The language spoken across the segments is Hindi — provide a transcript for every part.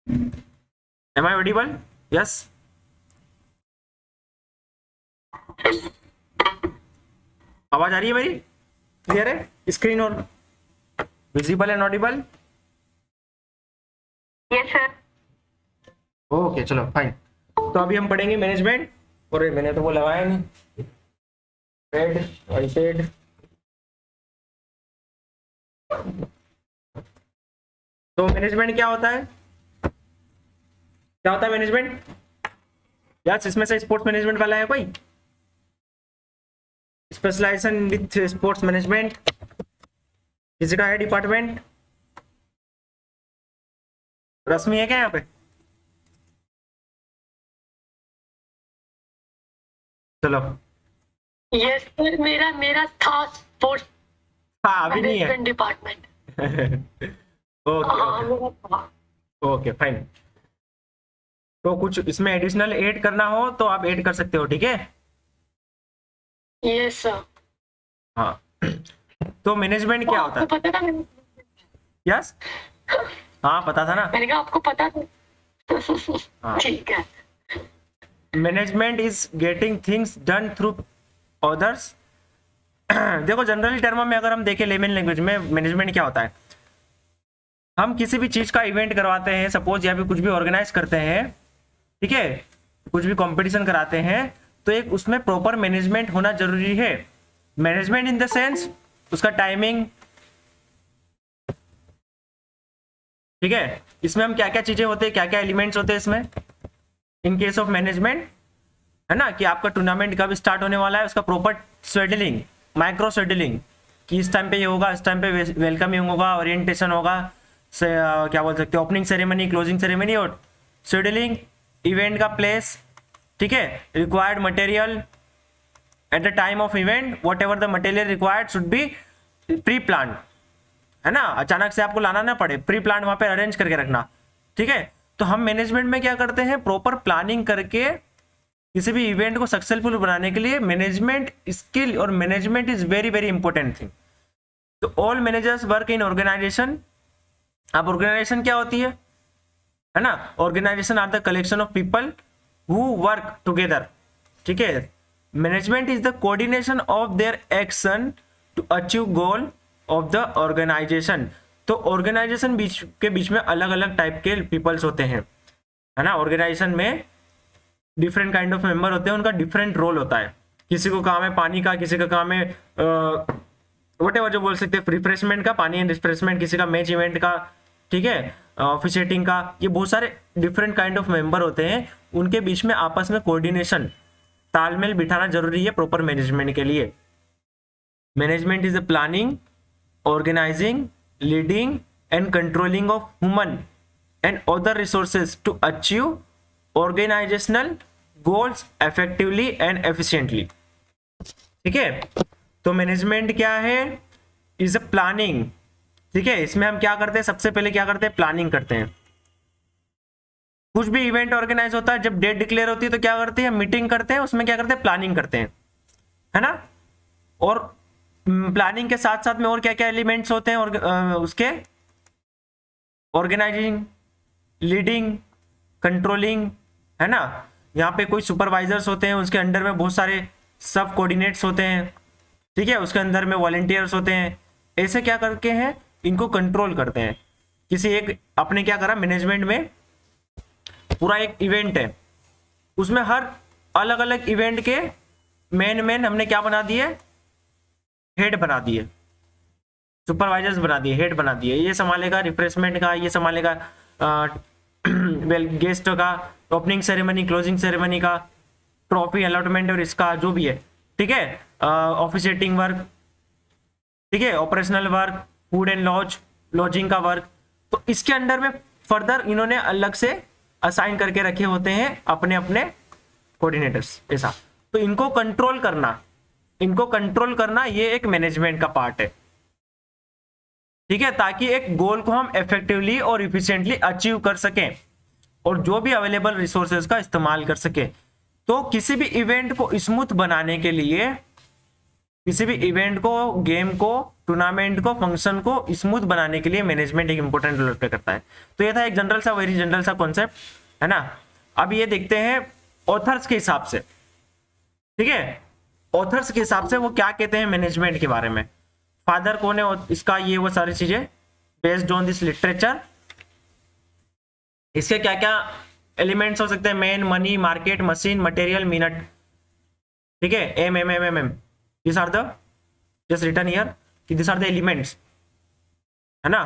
M I audible? यस, आवाज आ रही है मेरी? क्लियर है? स्क्रीन और visible and Audible? Yes sir. Okay चलो फाइन। तो अभी हम पढ़ेंगे मैनेजमेंट। और मैंने तो वो लगाया नहीं, पेड अनपेड। तो मैनेजमेंट क्या होता है? क्या होता है मैनेजमेंट? यस, इसमें से स्पोर्ट्स मैनेजमेंट वाला है कोई? स्पेशलाइजेशन विथ स्पोर्ट्स मैनेजमेंट किसी का है डिपार्टमेंट? रश्मि है क्या यहाँ पे? चलो। यस सर, मेरा मेरा था स्पोर्ट्स हाँ अभी नहीं है। Management department. ओके हाँ ओके मेरा था। Okay fine. तो कुछ इसमें एडिशनल ऐड करना हो तो आप ऐड कर सकते हो, ठीक है? Yes sir. हाँ। तो मैनेजमेंट क्या होता आपको है? पता था यस, हाँ पता था ना। मैंने कहा आपको पता था। हाँ। ठीक है। Management is getting things done through others. देखो जनरली टर्म में अगर हम देखें लेमन लैंग्वेज में मैनेजमेंट क्या होता है, हम किसी भी चीज का इवेंट करवाते हैं सपोज, या फिर कुछ भी ऑर्गेनाइज करते हैं, ठीक है, कुछ भी कंपटीशन कराते हैं, तो एक उसमें प्रॉपर मैनेजमेंट होना जरूरी है। मैनेजमेंट इन द सेंस उसका टाइमिंग, ठीक है, इसमें हम क्या क्या चीजें होते हैं, क्या क्या एलिमेंट्स होते हैं इसमें इन केस ऑफ मैनेजमेंट, है ना, कि आपका टूर्नामेंट कब स्टार्ट होने वाला है, उसका प्रॉपर शेड्यूलिंग, माइक्रो शेड्यूलिंग, कि इस टाइम पे ये होगा, इस टाइम पे वेलकमिंग होगा, ओरिएंटेशन होगा, से क्या बोल सकते हैं, ओपनिंग सेरेमनी, क्लोजिंग सेरेमनी, और शेड्यूलिंग, इवेंट का प्लेस, ठीक है, required material at the time of event, what ever the material required should be pre plan, है ना, अचानक से आपको लाना ना पड़े, प्री प्लान वहां पे अरेंज करके रखना, ठीक है। तो हम मैनेजमेंट में क्या करते हैं, प्रॉपर प्लानिंग करके किसी भी इवेंट को सक्सेसफुल बनाने के लिए मैनेजमेंट स्किल और management is very very important thing. तो all managers work in organisation. अब ऑर्गेनाइजेशन क्या होती है ना, organisation are the collection of people who work together, ठीक है। Management is the coordination of their action to achieve goal of the organisation. तो ऑर्गेनाइजेशन के बीच में अलग अलग टाइप के पीपल्स होते हैं, है ना, ऑर्गेनाइजेशन में डिफरेंट काइंड ऑफ मेंबर होते हैं, उनका डिफरेंट रोल होता है, किसी को काम है पानी का, किसी का काम है वटेवर जो बोल सकते हैं रिफ्रेशमेंट का, पानी एंड रिफ्रेशमेंट, किसी का मैच इवेंट का, ठीक है, ऑफिशिएटिंग का, ये बहुत सारे डिफरेंट काइंड ऑफ मेंबर होते हैं, उनके बीच में आपस में कोऑर्डिनेशन, तालमेल बिठाना जरूरी है प्रॉपर मैनेजमेंट के लिए। Management is the planning, organizing, leading and controlling of human and other resources to achieve organizational goals effectively and efficiently, ठीक है। तो मैनेजमेंट क्या है, इज अ प्लानिंग, ठीक है, इसमें हम क्या करते हैं, सबसे पहले क्या करते हैं, प्लानिंग करते हैं। कुछ भी इवेंट ऑर्गेनाइज होता है, जब डेट डिक्लेयर होती है तो क्या करते हैं, मीटिंग करते हैं, उसमें क्या करते हैं, प्लानिंग करते हैं, है ना। और प्लानिंग के साथ साथ में और क्या क्या एलिमेंट्स होते हैं, और उसके ऑर्गेनाइजिंग, लीडिंग, कंट्रोलिंग, है ना, यहाँ पे कोई सुपरवाइजर्स होते हैं, उसके अंडर में बहुत सारे सब कोऑर्डिनेट्स होते हैं, ठीक है, उसके अंदर में वॉलंटियर्स होते हैं, ऐसे क्या करके हैं, इनको कंट्रोल करते हैं। किसी एक आपने क्या करा मैनेजमेंट में, पूरा एक इवेंट है, उसमें हर अलग अलग इवेंट के मेन हमने क्या बना दिए, हेड बना दिए, सुपरवाइजर्स बना दिए, हेड बना दिए, ये संभालेगा रिफ्रेशमेंट का, ये संभालेगा वेल गेस्ट का, ओपनिंग सेरेमनी, क्लोजिंग सेरेमनी का, ट्रॉफी अलॉटमेंट और इसका जो भी है, ठीक है, ऑफिशिएटिंग वर्क, ठीक है, operational work, food and lodging का वर्क। तो इसके अंडर में फर्दर इन्होंने अलग से असाइन करके रखे होते हैं अपने अपने कोऑर्डिनेटर्स, ऐसा। तो इनको कंट्रोल करना ये एक मैनेजमेंट का पार्ट है, ठीक है, ताकि एक गोल को हम इफेक्टिवली और इफिशिएंटली अचीव कर सकें और जो भी अवेलेबल रिसोर्सेज का इस्तेमाल कर सके। तो किसी भी इवेंट को स्मूथ बनाने के लिए किसी भी इवेंट को, गेम को, टूर्नामेंट को, फंक्शन को स्मूथ बनाने के लिए मैनेजमेंट एक इंपॉर्टेंट रोल प्ले करता है। तो ये था एक जनरल सा, वेरी जनरल सा कॉन्सेप्ट, है ना। अब ये देखते हैं ऑथर्स के हिसाब से, ठीक है, ऑथर्स के हिसाब से वो क्या कहते हैं मैनेजमेंट के बारे में। फादर कौन है इसका, ये वो सारी चीजें बेस्ड ऑन दिस लिटरेचर। इसके क्या क्या एलिमेंट्स हो सकते हैं, man, money, market, machine, material, minute, ठीक है, M M M M M, this are the just written here कि दिस आर द एलिमेंट्स, है ना।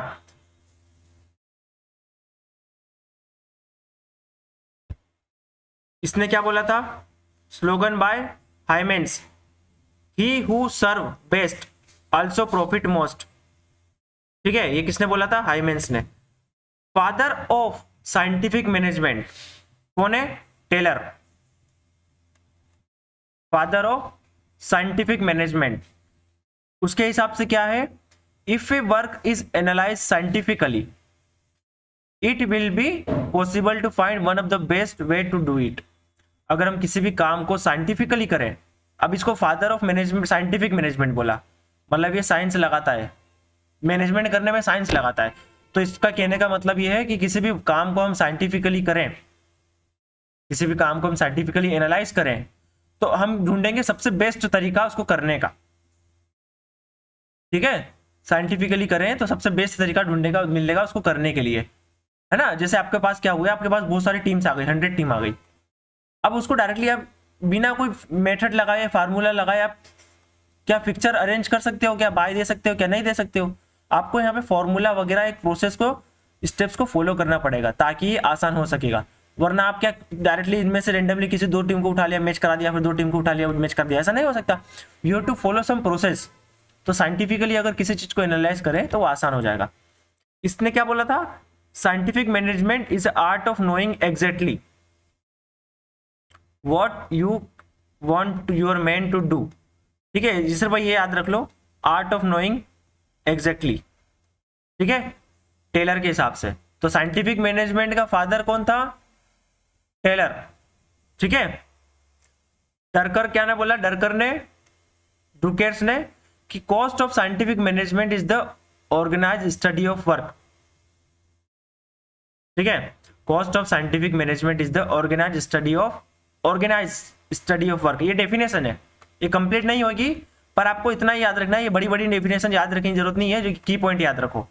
इसने क्या बोला था, स्लोगन बाय हाइमेंस, he who serve best also profit most, ठीक है, ये किसने बोला था, हाइमेंस ने। फादर ऑफ साइंटिफिक मैनेजमेंट कौन है, Taylor, father of scientific management. उसके हिसाब से क्या है, if a work is analyze scientifically it will be possible to find one of the best way to do it. अगर हम किसी भी काम को साइंटिफिकली करें, अब इसको father of management, scientific management बोला, मतलब ये साइंस लगाता है, मैनेजमेंट करने में साइंस लगाता है। तो इसका कहने का मतलब ये है कि किसी भी काम को हम साइंटिफिकली करें, किसी भी काम को हम साइंटिफिकली एनालाइज करें, तो हम ढूंढेंगे सबसे बेस्ट तरीका उसको करने का, ठीक है, साइंटिफिकली करें तो सबसे बेस्ट तरीका ढूंढेगा, मिलेगा उसको करने के लिए, है ना। जैसे आपके पास क्या हुआ, आपके पास बहुत सारी टीम्स आ गई, 100 टीम आ गई, अब उसको डायरेक्टली आप बिना कोई मेथड लगाए, फार्मूला लगाए, आप क्या फिक्चर अरेंज कर सकते हो, क्या बाय दे सकते हो, क्या नहीं दे सकते हो। आपको यहाँ पे फॉर्मूला वगैरह एक प्रोसेस को, स्टेप्स को फॉलो करना पड़ेगा ताकि ये आसान हो सकेगा। वरना आप क्या डायरेक्टली इनमें से रेंडमली किसी 2 टीम को उठा लिया, मैच करा दिया, फिर 2 टीम को उठा लिया, मैच कर दिया, ऐसा नहीं हो सकता। You have to follow some process. तो साइंटिफिकली अगर किसी चीज को एनालाइज करें तो वो आसान हो जाएगा। इसने क्या बोला था, scientific management is art of knowing exactly what you want your man to do, ठीक है, जिसर भाई ये याद रख लो, आर्ट ऑफ नोइंग एग्जैक्टली, ठीक है, टेलर के हिसाब से। तो साइंटिफिक मैनेजमेंट का फादर कौन था, टेलर, ठीक है। डरकर क्या ने बोला, डरकर ने, ड्रूकेर्स ने, कि cost of scientific management is the organize study of work, ठीक है, cost of scientific management is the organize study of work. ये डेफिनेशन है, ये कंप्लीट नहीं होगी, पर आपको इतना ही याद रखना है, ये बड़ी बड़ी डेफिनेशन याद रखने की जरूरत नहीं है, जो की पॉइंट याद रखो,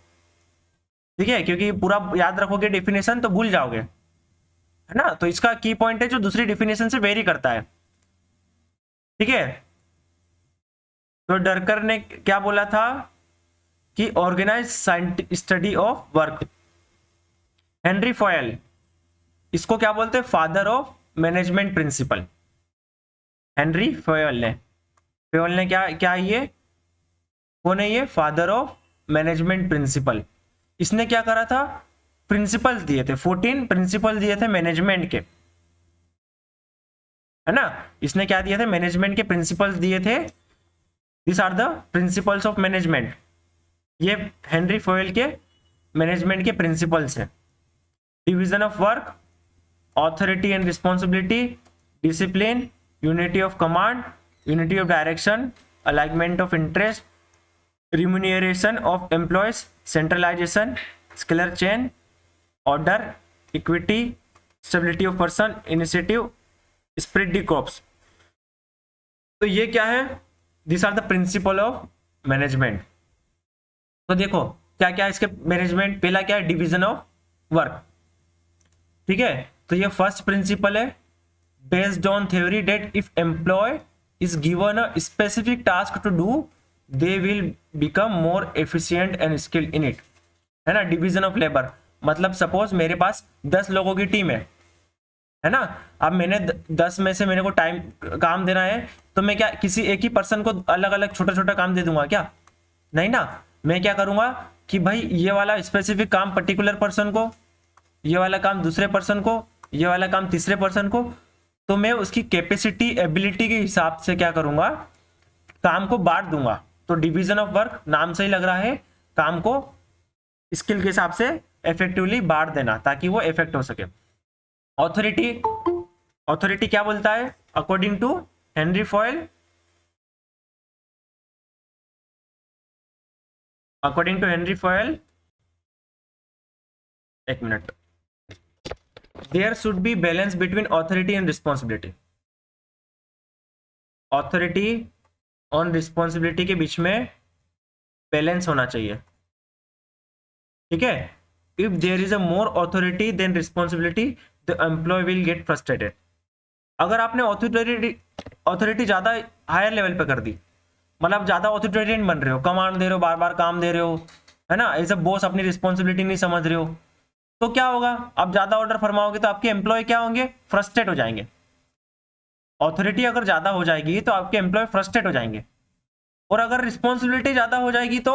ठीक है, क्योंकि पूरा याद रखोगे डेफिनेशन तो भूल जाओगे, है ना। तो इसका की पॉइंट है जो दूसरी डेफिनेशन से वेरी करता है, ठीक है। तो डरकर ने क्या बोला था कि organize study of work. Henri Fayol, इसको क्या बोलते हैं, father of management principle. Henri Fayol ने क्या ये कौन है, ये फादर ऑफ मैनेजमेंट प्रिंसिपल। इसने क्या करा था, प्रिंसिपल्स दिए थे, 14 प्रिंसिपल दिए थे मैनेजमेंट के, है ना। इसने क्या दिए थे, मैनेजमेंट के प्रिंसिपल्स दिए थे, this are the principles of management. ये हेनरी फॉयल के मैनेजमेंट के प्रिंसिपल्स हैं। Division of work, authority and responsibility, discipline, unity of command, unity of direction, alignment of interest, remuneration of employees, centralization, scalar chain, order, equity, stability of person, initiative, spirit de corps. तो ये क्या है, this are the principle of management. तो देखो क्या क्या इसके मैनेजमेंट, पहला क्या है, डिवीजन ऑफ वर्क, ठीक है। तो ये फर्स्ट प्रिंसिपल है, based on theory that if employee is given a specific task to do they will become more efficient and skilled in it, है ना। डिवीजन ऑफ लेबर मतलब सपोज मेरे पास 10 लोगों की टीम है ना। अब मैंने 10 में से मेरे को टाइम काम देना है, तो मैं क्या किसी एक ही पर्सन को अलग अलग छोटा छोटा काम दे दूंगा क्या, नहीं ना। मैं क्या करूंगा कि भाई ये वाला स्पेसिफिक काम पर्टिकुलर पर्सन को, ये वाला काम दूसरे पर्सन को, ये वाला काम तीसरे पर्सन को। तो मैं उसकी कैपेसिटी एबिलिटी के हिसाब से क्या करूंगा, काम को बांट दूंगा। तो डिवीजन ऑफ वर्क नाम से ही लग रहा है, काम को स्किल के हिसाब से इफेक्टिवली बांट देना ताकि वो इफेक्ट हो सके। ऑथोरिटी क्या बोलता है, according to Henry Fayol, according to Henry Fayol, एक minute, there should be balance between authority and responsibility. Authority और रिस्पॉन्सिबिलिटी के बीच में बैलेंस होना चाहिए, ठीक है। If there is a more authority than responsibility the employ will get frustrated. अगर आपने ऑथोरिटी ज्यादा हायर लेवल पे कर दी, मतलब ज्यादा ऑथोरिटेरियन बन रहे हो, कमांड दे रहे हो, बार बार काम दे रहे हो, है ना, एज अ बॉस अपनी रिस्पॉन्सिबिलिटी नहीं समझ रहे हो, तो क्या होगा, आप ज्यादा ऑर्डर फरमाओगे तो आपके एम्प्लॉय क्या होंगे, फ्रस्ट्रेट हो जाएंगे। ऑथोरिटी अगर ज्यादा हो जाएगी तो आपके एम्प्लॉय फ्रस्ट्रेट हो जाएंगे, और अगर रिस्पॉन्सिबिलिटी ज्यादा हो जाएगी तो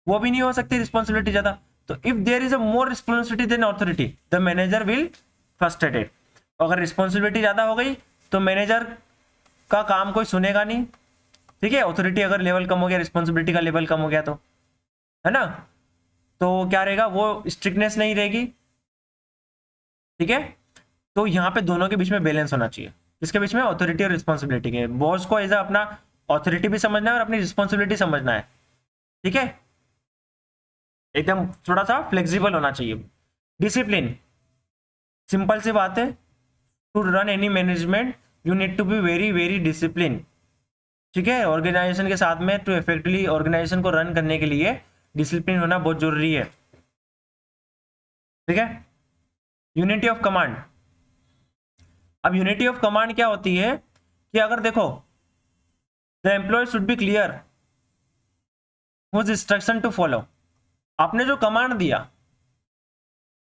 वो भी नहीं हो सकती रिस्पॉन्सिबिलिटी ज्यादा। तो if there is a more responsibility then authority the manager will frustrated. अगर रिस्पॉन्सिबिलिटी ज्यादा हो गई तो मैनेजर का काम कोई सुनेगा नहीं, ठीक है। ऑथोरिटी अगर लेवल कम हो गया, रिस्पॉन्सिबिलिटी का लेवल कम हो गया तो, है ना, तो क्या रहेगा, वो स्ट्रिक्टनेस नहीं रहेगी, ठीक है। तो यहाँ पे दोनों के बीच में बैलेंस होना चाहिए, किसके बीच में, ऑथोरिटी और रिस्पॉन्सिबिलिटी के। बॉस को एज अपना ऑथोरिटी भी समझना है और अपनी रिस्पॉन्सिबिलिटी समझना है, ठीक है, एकदम थोड़ा सा फ्लेक्सिबल होना चाहिए। डिसिप्लिन, सिंपल सी बात है, to run any management you need to be very very discipline, ठीक है। ऑर्गेनाइजेशन के साथ में टू इफेक्टिवली ऑर्गेनाइजेशन को रन करने के लिए डिसिप्लिन होना बहुत जरूरी है, ठीक है। यूनिटी ऑफ कमांड, अब यूनिटी ऑफ कमांड क्या होती है कि अगर देखो, the employee should be clear whose instruction to follow. आपने जो कमांड दिया,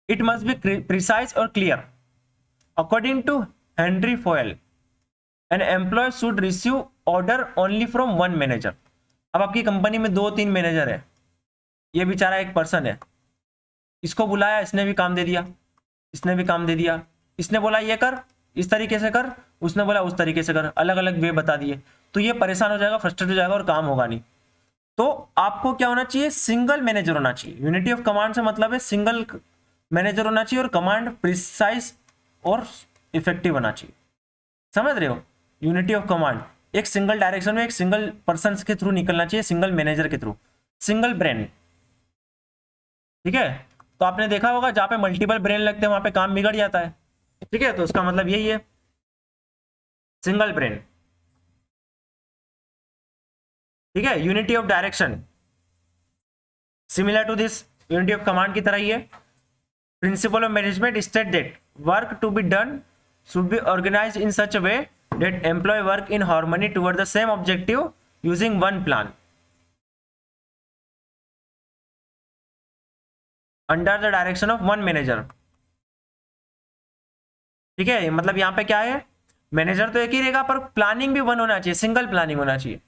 इट मस्ट बी प्रिसाइज और clear. According to Henry Fayol, an employee should receive order only from one manager. अब आपकी कंपनी में 2-3 मैनेजर है, ये बेचारा एक पर्सन है, इसको बुलाया, इसने भी काम दे दिया, इसने भी काम दे दिया, इसने बोला ये कर, इस तरीके से कर, उसने बोला उस तरीके से कर, अलग अलग वे बता दिए, तो ये परेशान हो जाएगा, फ्रस्ट्रेट हो जाएगा और काम होगा नहीं। तो आपको क्या होना चाहिए, सिंगल मैनेजर होना चाहिए। यूनिटी ऑफ कमांड से मतलब है सिंगल मैनेजर होना चाहिए और कमांड प्रिसाइज और इफेक्टिव होना चाहिए, समझ रहे हो। यूनिटी ऑफ कमांड, एक सिंगल डायरेक्शन में एक सिंगल पर्सन के थ्रू निकलना चाहिए, सिंगल मैनेजर के थ्रू, सिंगल ब्रेन, ठीक है। तो आपने देखा होगा जहां पे मल्टीपल ब्रेन लगते हैं वहां पे काम बिगड़ जाता है, ठीक है। तो उसका मतलब यही है, सिंगल ब्रेन, ठीक है। Unity of direction, similar to this unity of command की तरह ही है। Principle of management state that work to be done should be organized in such a way that employee work in harmony toward the same objective using one plan under the direction of one manager, ठीक है। मतलब यहां पे क्या है, मैनेजर तो एक ही रहेगा पर प्लानिंग भी वन होना चाहिए, सिंगल प्लानिंग होना चाहिए,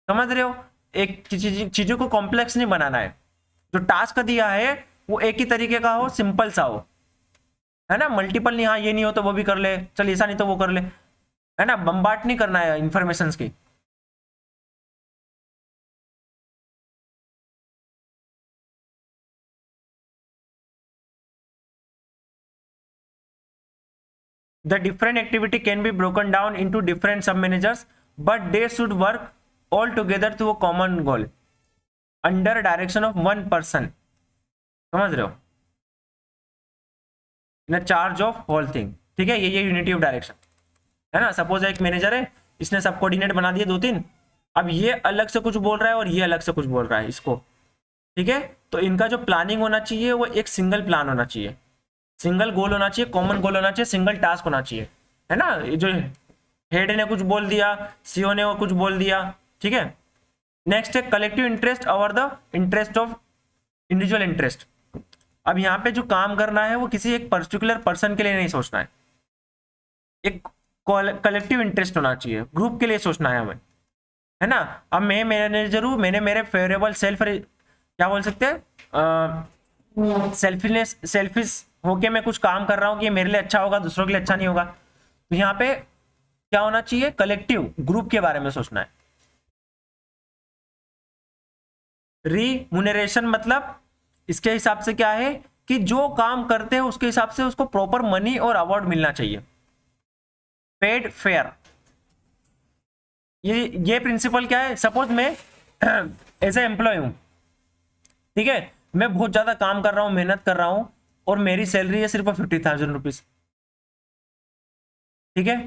समझ रहे हो। एक चीजों को कॉम्प्लेक्स नहीं बनाना है, जो टास्क दिया है वो एक ही तरीके का हो, सिंपल सा हो, है ना, मल्टीपल नहीं, हाँ ये नहीं हो तो वो भी कर ले, चल ऐसा नहीं तो वो कर ले, है ना, बम्बाट नहीं करना है इंफॉर्मेशंस की। The different activity can be broken down into different sub managers, but they should work all together to a common goal under direction of one person, समझ रहे हो, in charge of whole thing, ठीक है। ये यूनिटी ऑफ डायरेक्शन है ना। सपोज एक मैनेजर है, इसने सब कोऑर्डिनेट बना दिए 2-3, अब ये अलग से कुछ बोल रहा है और ये अलग से कुछ बोल रहा है इसको, ठीक है। तो इनका जो प्लानिंग होना चाहिए वो एक सिंगल प्लान होना चाहिए, सिंगल गोल होना चाहिए, कॉमन गोल होना चाहिए, सिंगल टास्क होना चाहिए, है ना। जो हेड ने कुछ बोल दिया, सीईओ ने वो कुछ बोल दिया, ठीक है। नेक्स्ट है collective interest over the interest of individual interest. अब यहाँ पे जो काम करना है वो किसी एक पर्टिकुलर पर्सन के लिए नहीं सोचना है, एक कलेक्टिव इंटरेस्ट होना चाहिए, ग्रुप के लिए सोचना है हमें, है ना। अब मैं मैनेजर हूँ, मैंने मेरे फेवरेबल सेल्फ क्या बोल सकते हैं, सेल्फिश होके मैं कुछ काम कर रहा हूँ कि ये मेरे लिए अच्छा होगा, दूसरों के लिए अच्छा नहीं होगा। तो यहाँ पे क्या होना चाहिए, कलेक्टिव ग्रुप के बारे में सोचना है। रिम्यूनरेशन मतलब इसके हिसाब से क्या है कि जो काम करते हैं उसके हिसाब से उसको प्रॉपर मनी और अवार्ड मिलना चाहिए, पेड फेयर। ये प्रिंसिपल क्या है, सपोज मैं एज ए एम्प्लॉय हूँ, ठीक है, मैं बहुत ज्यादा काम कर रहा हूँ, मेहनत कर रहा हूँ, और मेरी सैलरी है सिर्फ 50,000 रुपीज, ठीक है।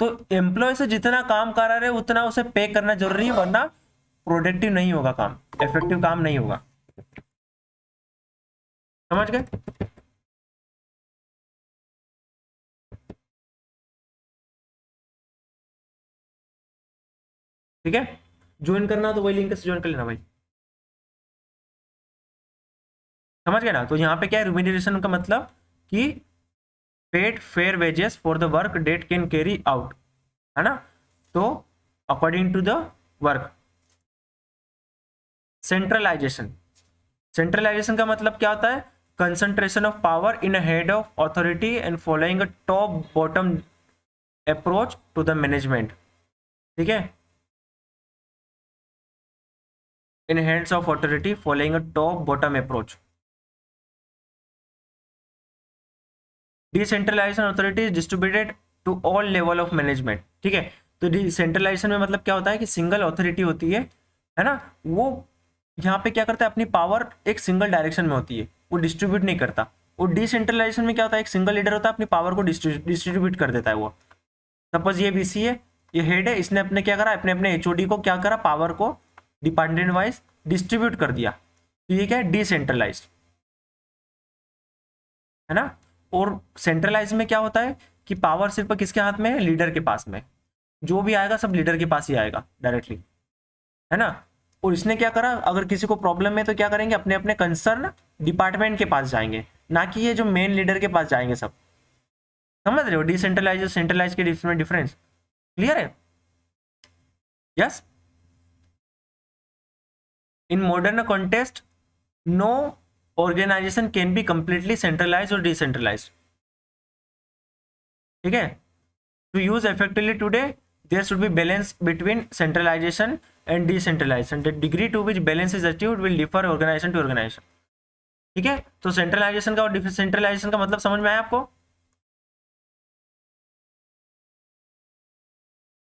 तो एम्प्लॉय से जितना काम करा रहे उतना उसे पे करना जरूरी है, वरना प्रोडक्टिव नहीं होगा काम, इफेक्टिव काम नहीं होगा। समझ गए? ठीक है, ज्वाइन करना तो वही लिंक से ज्वाइन कर लेना भाई। समझ गए ना? तो यहाँ पे क्या है, रिम्यूनरेशन का मतलब कि paid fair wages for the work that can carry out, है ना, तो according to the work. Centralization, centralization का मतलब क्या होता है, concentration of power in a head of authority and following a top bottom approach to the management, ठीक है, in hands of authority following a top bottom approach. Decentralization authority is distributed to all level of management, ठीक है। तो डिसेंट्रलाइजेशन में मतलब क्या होता है कि सिंगल अथॉरिटी होती है ना, वो यहाँ पे क्या करता है, अपनी पावर एक सिंगल डायरेक्शन में होती है, वो डिस्ट्रीब्यूट नहीं करता। और डिसेंट्रलाइजेशन में क्या होता है, एक सिंगल लीडर होता है, अपनी पावर को डिस्ट्रीब्यूट कर देता है वो। सपोज ये वीसी है, ये हेड है, इसने अपने क्या करा, अपने अपने एचओडी को क्या करा, पावर को डिपार्टमेंट वाइज डिस्ट्रीब्यूट कर दिया, तो ये क्या है, डिसेंट्रलाइज्ड, है ना। और सेंट्रलाइज में क्या होता है कि पावर सिर्फ किसके हाथ में है, लीडर के पास में, जो भी आएगा सब लीडर के पास ही आएगा डायरेक्टली, है ना। और इसने क्या करा, अगर किसी को प्रॉब्लम है तो क्या करेंगे, अपने अपने कंसर्न डिपार्टमेंट के पास जाएंगे, ना कि ये जो मेन लीडर के पास जाएंगे सब। समझ रहे हो डिसेंट्रलाइज और सेंट्रलाइज के डिफरेंस? क्लियर है? Yes. In modern context no organization can be completely centralize और डिसेंट्रलाइज, ठीक है। To use effectively today there should be balance between centralization and decentralization. The degree to which balance is achieved will differ organization to organization, ठीक है। तो सेंट्रलाइजेशन का और डिसेंट्रलाइजेशन का मतलब समझ में आया आपको?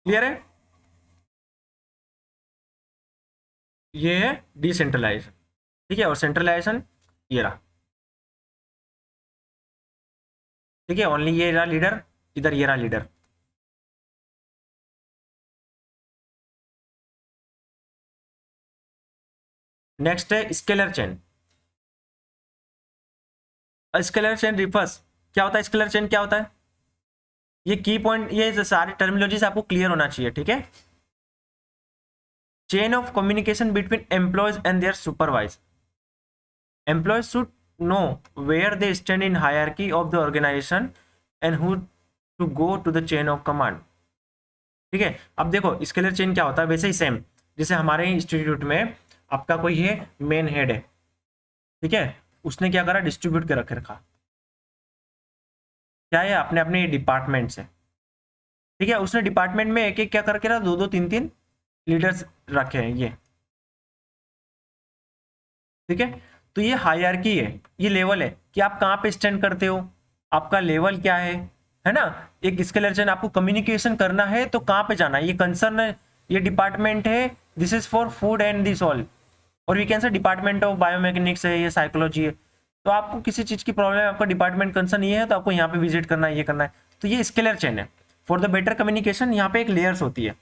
क्लियर है? ये है डिसेंट्रलाइजेशन, ठीक है, और सेंट्रलाइजेशन ये रहा, ठीक है। ओनली ये रहा लीडर, इधर ये रहा लीडर। नेक्स्ट है scalar chain. Scalar chain refers, क्या होता है स्केलर चेन, क्या होता है, ये की पॉइंट, ये सारी टर्मिनोलॉजी आपको क्लियर होना चाहिए, ठीक है। Chain of communication between employees and their supervise. Employees should know where they stand in hierarchy of the organisation and who to go to the chain of command, ठीक है। अब देखो स्केलर चेन क्या होता है, वैसे ही सेम जैसे हमारे इंस्टीट्यूट में आपका कोई है मेन हेड है, ठीक है, उसने क्या करा, डिस्ट्रीब्यूट कर रखा, क्या है, अपने अपने डिपार्टमेंट से, ठीक है। उसने डिपार्टमेंट में एक एक क्या करके रहा, दो दो तीन तीन लीडर्स रखे हैं ये, ठीक है। तो ये हायरार्की है, ये लेवल है कि आप कहाँ पे स्टैंड करते हो, आपका लेवल क्या है ना। एक स्केलर चेन, आपको कम्युनिकेशन करना है तो कहाँ पे जाना है, ये कंसर्न है, ये डिपार्टमेंट है, this is for food and this all, और we can say department of biomechanics है, ये साइकोलॉजी है। तो आपको किसी चीज की प्रॉब्लम है, आपका डिपार्टमेंट कंसर्न ये है, तो आपको यहाँ पे विजिट करना है, ये करना है, तो ये स्केलर चेन है। फॉर द बेटर कम्युनिकेशन यहाँ पे एक लेयर्स होती है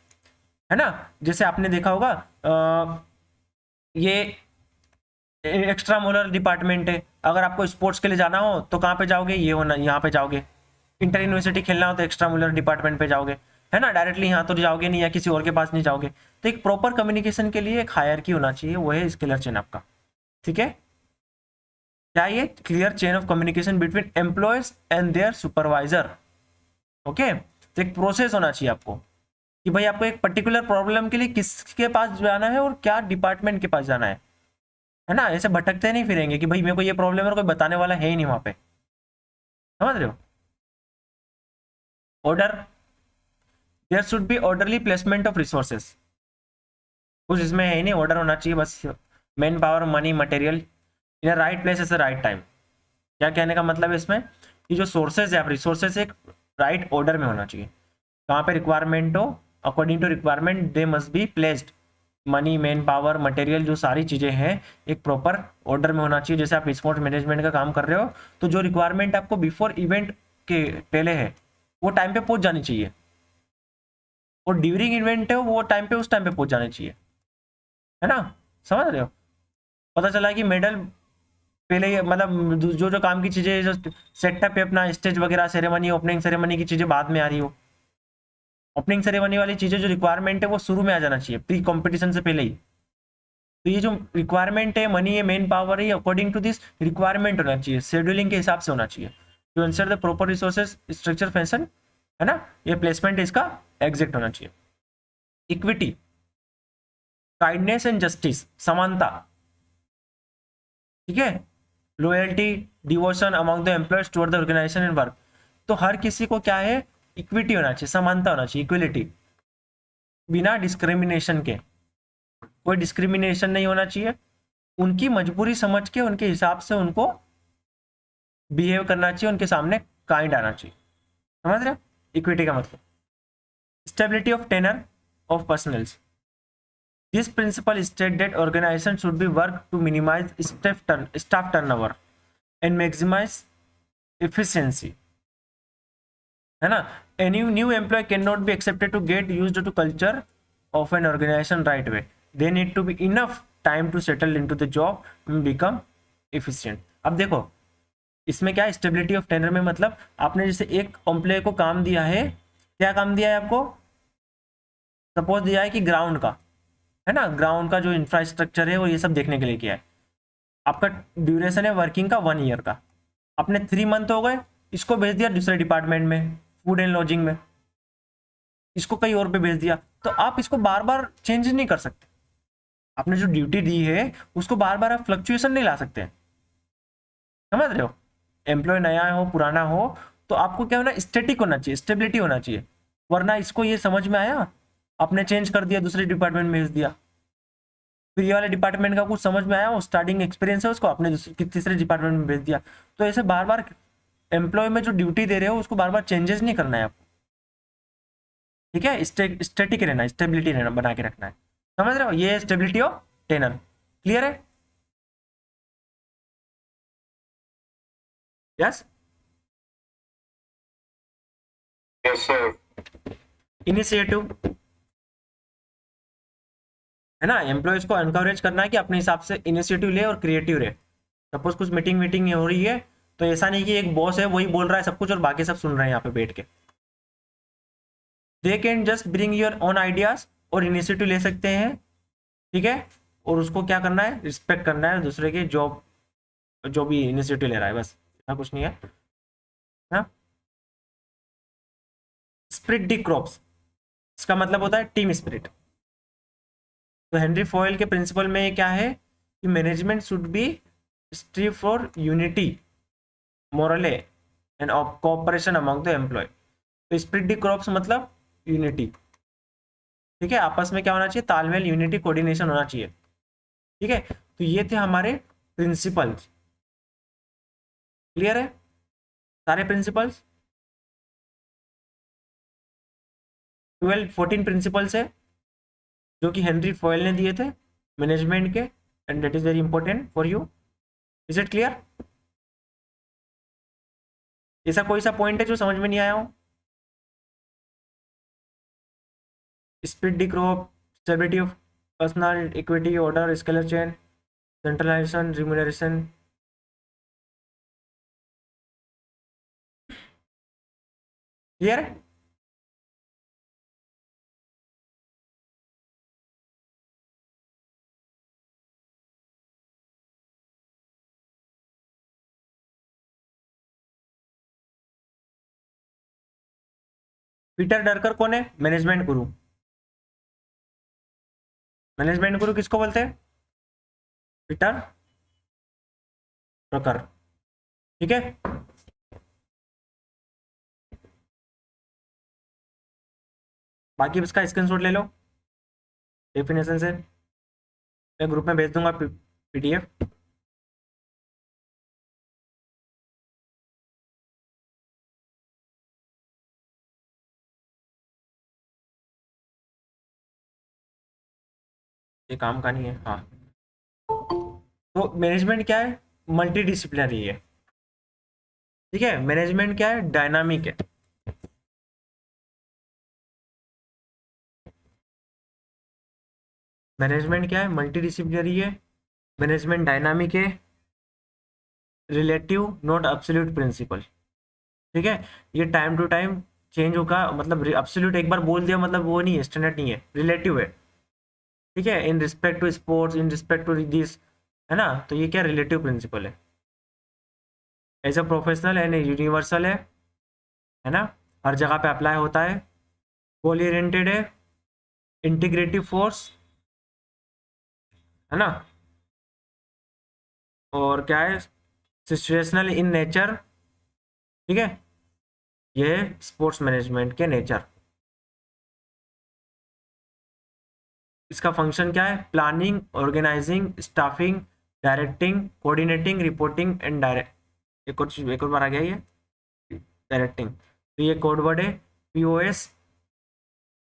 ना। जैसे आपने देखा होगा ये एक्स्ट्रा मोलर डिपार्टमेंट है, अगर आपको स्पोर्ट्स के लिए जाना हो तो कहाँ पे जाओगे, ये होना, यहाँ पे जाओगे। इंटर यूनिवर्सिटी खेलना हो तो एक्स्ट्रा मोलर डिपार्टमेंट पे जाओगे, है ना, डायरेक्टली यहाँ तो जाओगे नहीं, या किसी और के पास नहीं जाओगे। तो एक प्रॉपर कम्युनिकेशन के लिए एक हायरार्की होना चाहिए, वो है स्केलर चेन आपका, ठीक है। क्या ये clear chain of communication between employees and their supervisor, okay. तो एक प्रोसेस होना चाहिए आपको कि भाई आपको एक पर्टिकुलर प्रॉब्लम के लिए किसके पास जाना है और क्या डिपार्टमेंट के पास जाना है ना। ऐसे भटकते नहीं फिरेंगे कि भाई मेरे को ये प्रॉब्लम है और कोई बताने वाला है ही नहीं वहां पे, समझ रहे हो। Order, there should be orderly placement of resources, कुछ इसमें है ही नहीं, ऑर्डर होना चाहिए बस, manpower money material in right place at the right time. क्या कहने का मतलब है इसमें कि जो सोर्सेज है, रिसोर्सेज एक राइट ऑर्डर में होना चाहिए, कहाँ पे रिक्वायरमेंट हो, according to requirement they must be placed money, manpower, material, जो सारी चीज़ें हैं एक प्रॉपर ऑर्डर में होना चाहिए। जैसे आप स्पोर्ट्स मैनेजमेंट का काम कर रहे हो तो जो रिक्वायरमेंट आपको बिफोर इवेंट के पहले है वो टाइम पे पहुंच जानी चाहिए, और ड्यूरिंग इवेंट है वो टाइम पे उस टाइम पे पहुंच जानी चाहिए, है ना? समझ रहे हो? पता चला कि मेडल पहले मतलब जो जो काम की चीज़ें जो सेटअप है अपना, स्टेज वगैरह, सेरेमनी, ओपनिंग सेरेमनी की चीज़ें बाद में आ रही हो। ओपनिंग सेरेमनी वाली चीज़ें जो रिक्वायरमेंट है वो शुरू में आ जाना चाहिए, प्री कॉम्पिटिशन से पहले ही। तो ये जो रिक्वायरमेंट है, मनी है, मेन पावर है, अकॉर्डिंग टू दिस रिक्वायरमेंट होना चाहिए, शेड्यूलिंग के हिसाब से होना चाहिए, to answer the proper resources structure fashion, है ना? ये प्लेसमेंट इसका एग्जैक्ट होना चाहिए। इक्विटी, काइंडनेस एंड जस्टिस, समानता, ठीक है, loyalty, devotion among the employees toward the organisation and work. तो हर किसी को क्या है, इक्विटी होना चाहिए, समानता होना चाहिए, इक्वलिटी, बिना डिस्क्रिमिनेशन के, कोई डिस्क्रिमिनेशन नहीं होना चाहिए, उनकी मजबूरी समझ के उनके हिसाब से उनको बिहेव करना चाहिए, उनके सामने काइंड आना चाहिए। समझ रहे? इक्विटी का मतलब stability of tenure of personnels. This principle state that organisation should be work to minimise staff turnover and maximise efficiency, है ना? Any new employee can not be expected to get used to culture of an organisation right way, they need to be enough time to settle into the job and become efficient. अब देखो इसमें क्या है, स्टेबिलिटी ऑफ टेनर में मतलब आपने जैसे एक एम्प्लॉय को काम दिया है, क्या काम दिया है आपको? सपोज दिया है कि ग्राउंड का, है ना, ग्राउंड का जो इंफ्रास्ट्रक्चर है वो ये सब देखने के लिए किया है। आपका ड्यूरेशन है वर्किंग का 1 ईयर का, अपने 3 मंथ हो गए, इसको भेज दिया दूसरे डिपार्टमेंट में, फूड एंड लॉजिंग में, इसको कहीं और पे भेज दिया, तो आप इसको बार बार चेंज नहीं कर सकते। आपने जो ड्यूटी दी है उसको बार बार आप फ्लक्चुएशन नहीं ला सकते। समझ रहे हो? एम्प्लॉय नया हो पुराना हो तो आपको क्या होना, स्टेटिक होना चाहिए, स्टेबिलिटी होना चाहिए, वरना इसको ये समझ में आया आपने चेंज कर दिया, दूसरे डिपार्टमेंट में भेज दिया, फिर ये वाले डिपार्टमेंट का कुछ समझ में आया, वो स्टार्टिंग एक्सपीरियंस है उसको आपने तीसरे डिपार्टमेंट में भेज दिया। तो ऐसे बार बार एम्प्लॉय में जो ड्यूटी दे रहे हो उसको बार बार चेंजेस नहीं करना है आपको, ठीक है? स्टेटिक रहना है, स्टेबिलिटी रहना, बना के रखना है। समझ रहे हो? ये स्टेबिलिटी ऑफ टेनर। क्लियर है? यस। Yes sir. इनिशिएटिव, है ना, एम्प्लॉयज को एनकरेज करना है कि अपने हिसाब से इनिशिएटिव ले और क्रिएटिव रहे। सपोज कुछ मीटिंग वीटिंग हो रही है तो ऐसा नहीं कि एक बॉस है वही बोल रहा है सब कुछ और बाकी सब सुन रहे हैं यहाँ पे बैठ के। They can just bring your own ideas और इनिशिएटिव ले सकते हैं, ठीक है, और उसको क्या करना है, रिस्पेक्ट करना है दूसरे के जॉब, जो भी इनिशिएटिव ले रहा है, बस इतना कुछ नहीं है ना। स्प्रिट दी क्रॉप्स, इसका मतलब होता है टीम स्पिरिट। तो हेनरी फॉयल के प्रिंसिपल में क्या है कि management should be strive for unity, morale and cooperation among the employ. तो स्प्रिट दी क्रॉप्स मतलब यूनिटी, ठीक है, आपस में क्या होना चाहिए, तालमेल, यूनिटी, कोऑर्डिनेशन होना चाहिए, ठीक है। तो ये थे हमारे प्रिंसिपल्स। क्लियर है सारे प्रिंसिपल्स? 14 प्रिंसिपल्स है जो कि हेनरी फॉयल ने दिए थे मैनेजमेंट के, and that is very important for you. Is it clear? ऐसा कोई सा पॉइंट है जो समझ में नहीं आया हो? Esprit de corps, stability of personnel, equity, order, scalar chain, centralisation, remuneration. Clear है? पीटर डरकर कौन है? मैनेजमेंट गुरु। मैनेजमेंट गुरु किसको बोलते हैं? पीटर ड्रकर, ठीक है। बाकी इसका स्क्रीनशॉट ले लो डेफिनेशन से, मैं ग्रुप में भेज दूंगा पीडीएफ। ये काम का नहीं है। हाँ, तो मैनेजमेंट क्या है? मल्टी डिसिप्लिनरी है। ठीक है, मैनेजमेंट क्या है? डायनामिक है। मैनेजमेंट क्या है? मल्टी डिसिप्लिनरी है। मैनेजमेंट डायनामिक है। Relative not absolute principle. ठीक है, ये टाइम टू टाइम चेंज होगा, मतलब एब्सोल्यूट एक बार बोल दिया मतलब वो नहीं है, स्टैंडर्ड नहीं है, रिलेटिव है। ठीक है, in respect to sports, in respect to this, है ना, तो ये क्या रिलेटिव प्रिंसिपल है। As a professional and universal है ना, हर जगह पे अप्लाई होता है। गोल ओरिएंटेड है। इंटीग्रेटिव फोर्स, है ना, और क्या है? Situational in nature. ठीक है, ये स्पोर्ट्स मैनेजमेंट के नेचर। इसका फंक्शन क्या है? Planning, organising, staffing, directing, coordinating, reporting and direct. एक और बार आ गया ये डायरेक्टिंग। तो ये कोड वर्ड है, पीओएस।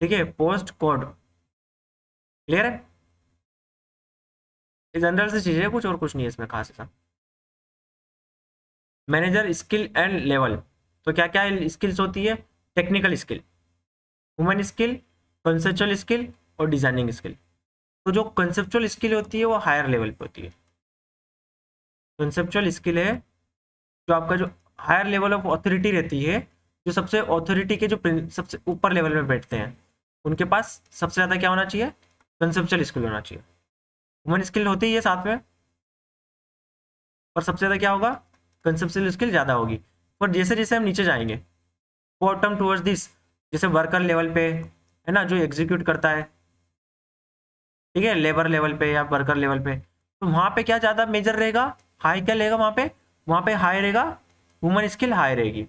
ठीक है, पोस्ट कोड। क्लियर है? ये जनरल से चीज़ है, कुछ और कुछ नहीं है इसमें खास ऐसा। मैनेजर स्किल एंड लेवल, तो क्या क्या स्किल्स होती है? Technical skill, human skill, conceptual skill और डिजाइनिंग स्किल। तो जो कंसेप्चुअल स्किल होती है वो हायर लेवल पे होती है। कंसेप्चुअल स्किल है जो आपका जो हायर लेवल ऑफ अथॉरिटी रहती है, जो सबसे अथॉरिटी के जो सबसे ऊपर लेवल में बैठते हैं, उनके पास सबसे ज़्यादा क्या होना चाहिए? कंसेप्चुअल स्किल होना चाहिए। ह्यूमन स्किल होती ही है साथ में, और सबसे ज़्यादा क्या होगा? कंसेप्चुअल स्किल ज़्यादा होगी। पर जैसे जैसे हम नीचे जाएंगे, बॉटम टूवर्ड्स दिस, जैसे वर्कर लेवल पे, है ना, जो एग्जीक्यूट करता है, ठीक है, लेबर लेवल पे या वर्कर लेवल पे, तो वहाँ पे क्या ज़्यादा मेजर रहेगा? हाई क्या रहेगा वहाँ पे हाई रहेगा, ह्यूमन स्किल हाई रहेगी।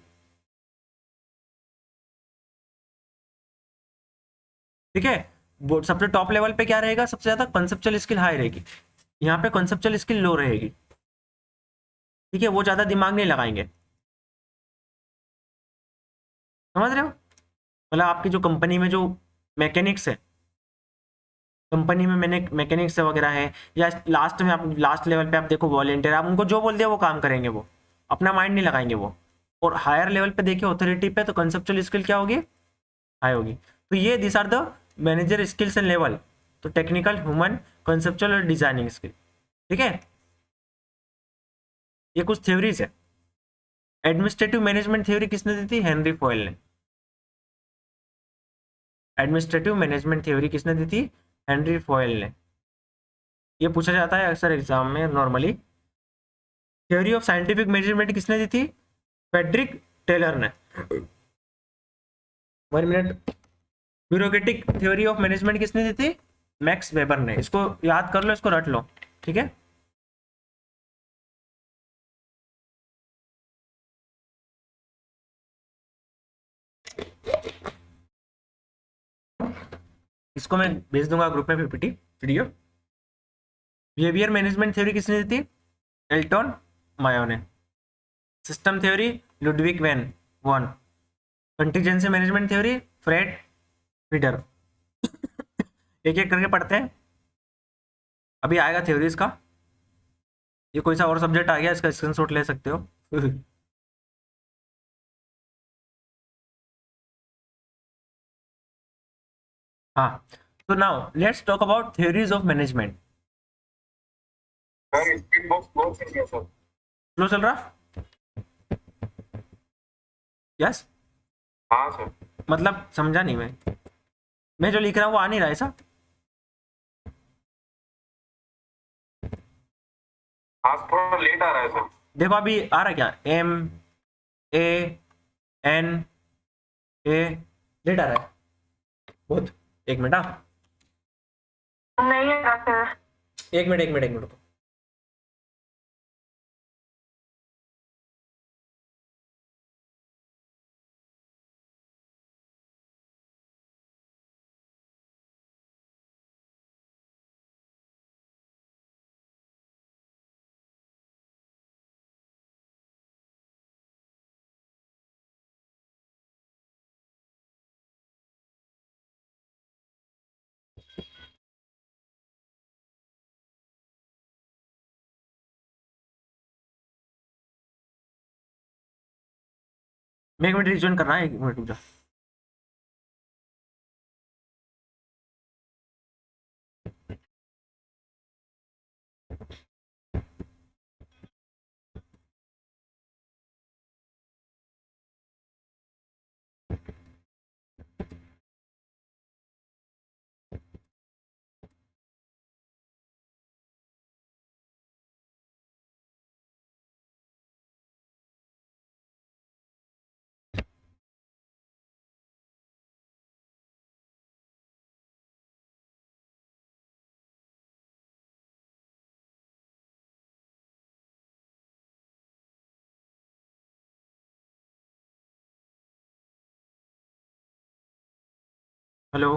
ठीक है, वो सबसे टॉप लेवल पे क्या रहेगा? सबसे ज़्यादा कंसेप्चुअल स्किल हाई रहेगी। यहाँ पे कंसेप्चुअल स्किल लो रहेगी। ठीक है, वो ज़्यादा दिमाग नहीं लगाएंगे। समझ रहे हो? मतलब आपकी जो कंपनी में जो मैकेनिक्स है, कंपनी में मैंने मैकेनिक्स वगैरह है, या लास्ट में आप लास्ट लेवल पे आप देखो वॉलेंटियर, आप उनको जो बोल दिया वो काम करेंगे, वो अपना माइंड नहीं लगाएंगे वो। और हायर लेवल पे देखिए ऑथोरिटी पे, तो कंसेप्चुअल स्किल क्या होगी? हाई होगी। तो ये this are the manager skills and level. तो टेक्निकल, ह्यूमन, कंसेप्चुअल और डिजाइनिंग स्किल। ठीक है, ये कुछ थ्योरीज है। एडमिनिस्ट्रेटिव मैनेजमेंट थ्योरी किसने दी थी? हेनरी फॉयल ने। एडमिनिस्ट्रेटिव मैनेजमेंट थ्योरी किसने दी थी? हेनरी फॉयल ने। ये पूछा जाता है अक्सर एग्जाम में normally. Theory of scientific measurement किसने दी थी? फ्रेडरिक टेलर ने। 1 minute. Bureaucratic theory of management किसने दी थी? मैक्स वेबर ने। इसको याद कर लो, इसको रट लो। ठीक है, इसको मैं भेज दूंगा ग्रुप में PPT video. Behaviour management theory किसने दी थी? एल्टन मायो ने। सिस्टम थ्योरी, लुडविग वैन वन। Contingency management theory, Fred Fiedler. एक एक करके पढ़ते हैं, अभी आएगा थ्योरीज का। ये कोई सा और सब्जेक्ट आ गया, इसका स्क्रीनशॉट ले सकते हो। हाँ, तो now let's talk about theories of management. Sir speed box close कर दिया सर। स्लो चल रहा? यस। हाँ सर। मतलब समझा नहीं मैं जो लिख रहा हूँ वो आ नहीं रहा है ऐसा? हाँ थोड़ा लेट आ रहा है सर। देखो अभी आ रहा है क्या? M A N A, late आ रहा है बहुत। एक मिनट, हाँ, नहीं आ सर। एक मिनट रुको। मैं एक मिनट रिज्वाइन कर रहा है, एक मिनट रुक जा। हेलो,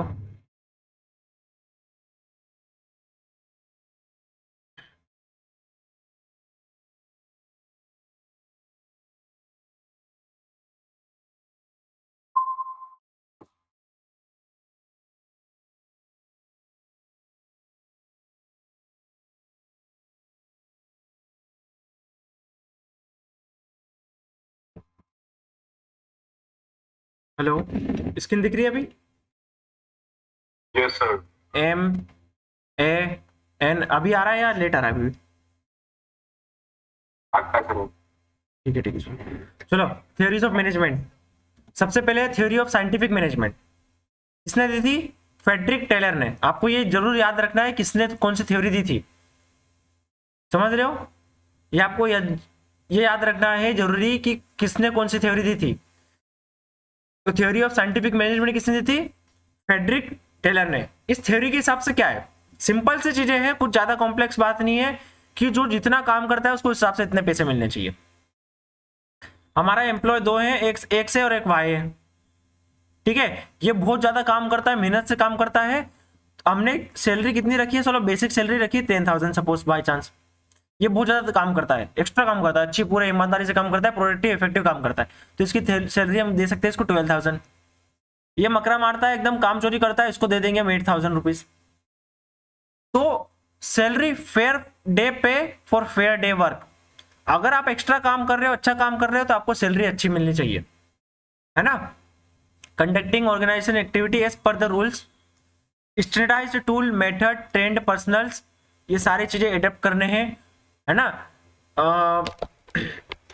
हेलो, स्क्रीन दिख रही है अभी? Yes sir. MAN अभी आ रहा है या लेट आ रहा है अभी? आता है सर। ठीक है ठीक है, चलो थ्योरीज ऑफ मैनेजमेंट। सबसे पहले थ्योरी ऑफ साइंटिफिक मैनेजमेंट किसने दी थी? फ्रेडरिक टेलर ने। आपको ये जरूर याद रखना है किसने कौन सी थ्योरी दी थी, समझ रहे हो? ये आपको ये याद रखना है जरूरी कि किसने कौन सी थ्योरी दी थी। तो थ्योरी ऑफ साइंटिफिक मैनेजमेंट किसने दी थी? फ्रेडरिक टेलर ने। इस थ्योरी के हिसाब से क्या है, सिंपल सी चीजें हैं, कुछ ज्यादा कॉम्प्लेक्स बात नहीं है कि जो जितना काम करता है उसको उस हिसाब से इतने पैसे मिलने चाहिए। हमारा एम्प्लॉय दो है, एक एक्स है और एक वाई है, ठीक है? ये बहुत ज्यादा काम करता है, मेहनत से काम करता है। हमने सैलरी कितनी रखी है? चलो बेसिक सैलरी रखी है 10,000 सपोज बाय चांस। ये बहुत ज्यादा काम करता है, एक्स्ट्रा काम करता है, अच्छी पूरे ईमानदारी से काम करता है, प्रोडक्टिव इफेक्टिव काम करता है, तो इसकी सैलरी हम दे सकते हैं इसको 12,000। ये मकरा मारता है, एकदम काम चोरी करता है, इसको दे देंगे हम 8,000 रुपीज। तो सैलरी फेयर डे पे फॉर फेयर डे वर्क। अगर आप एक्स्ट्रा काम कर रहे हो, अच्छा काम कर रहे हो, तो आपको सैलरी अच्छी मिलनी चाहिए, है ना? Conducting organisation activity as per the rules, standardised tool method trained personnels, ये सारी चीजें एडेप्ट करने हैं, है ना?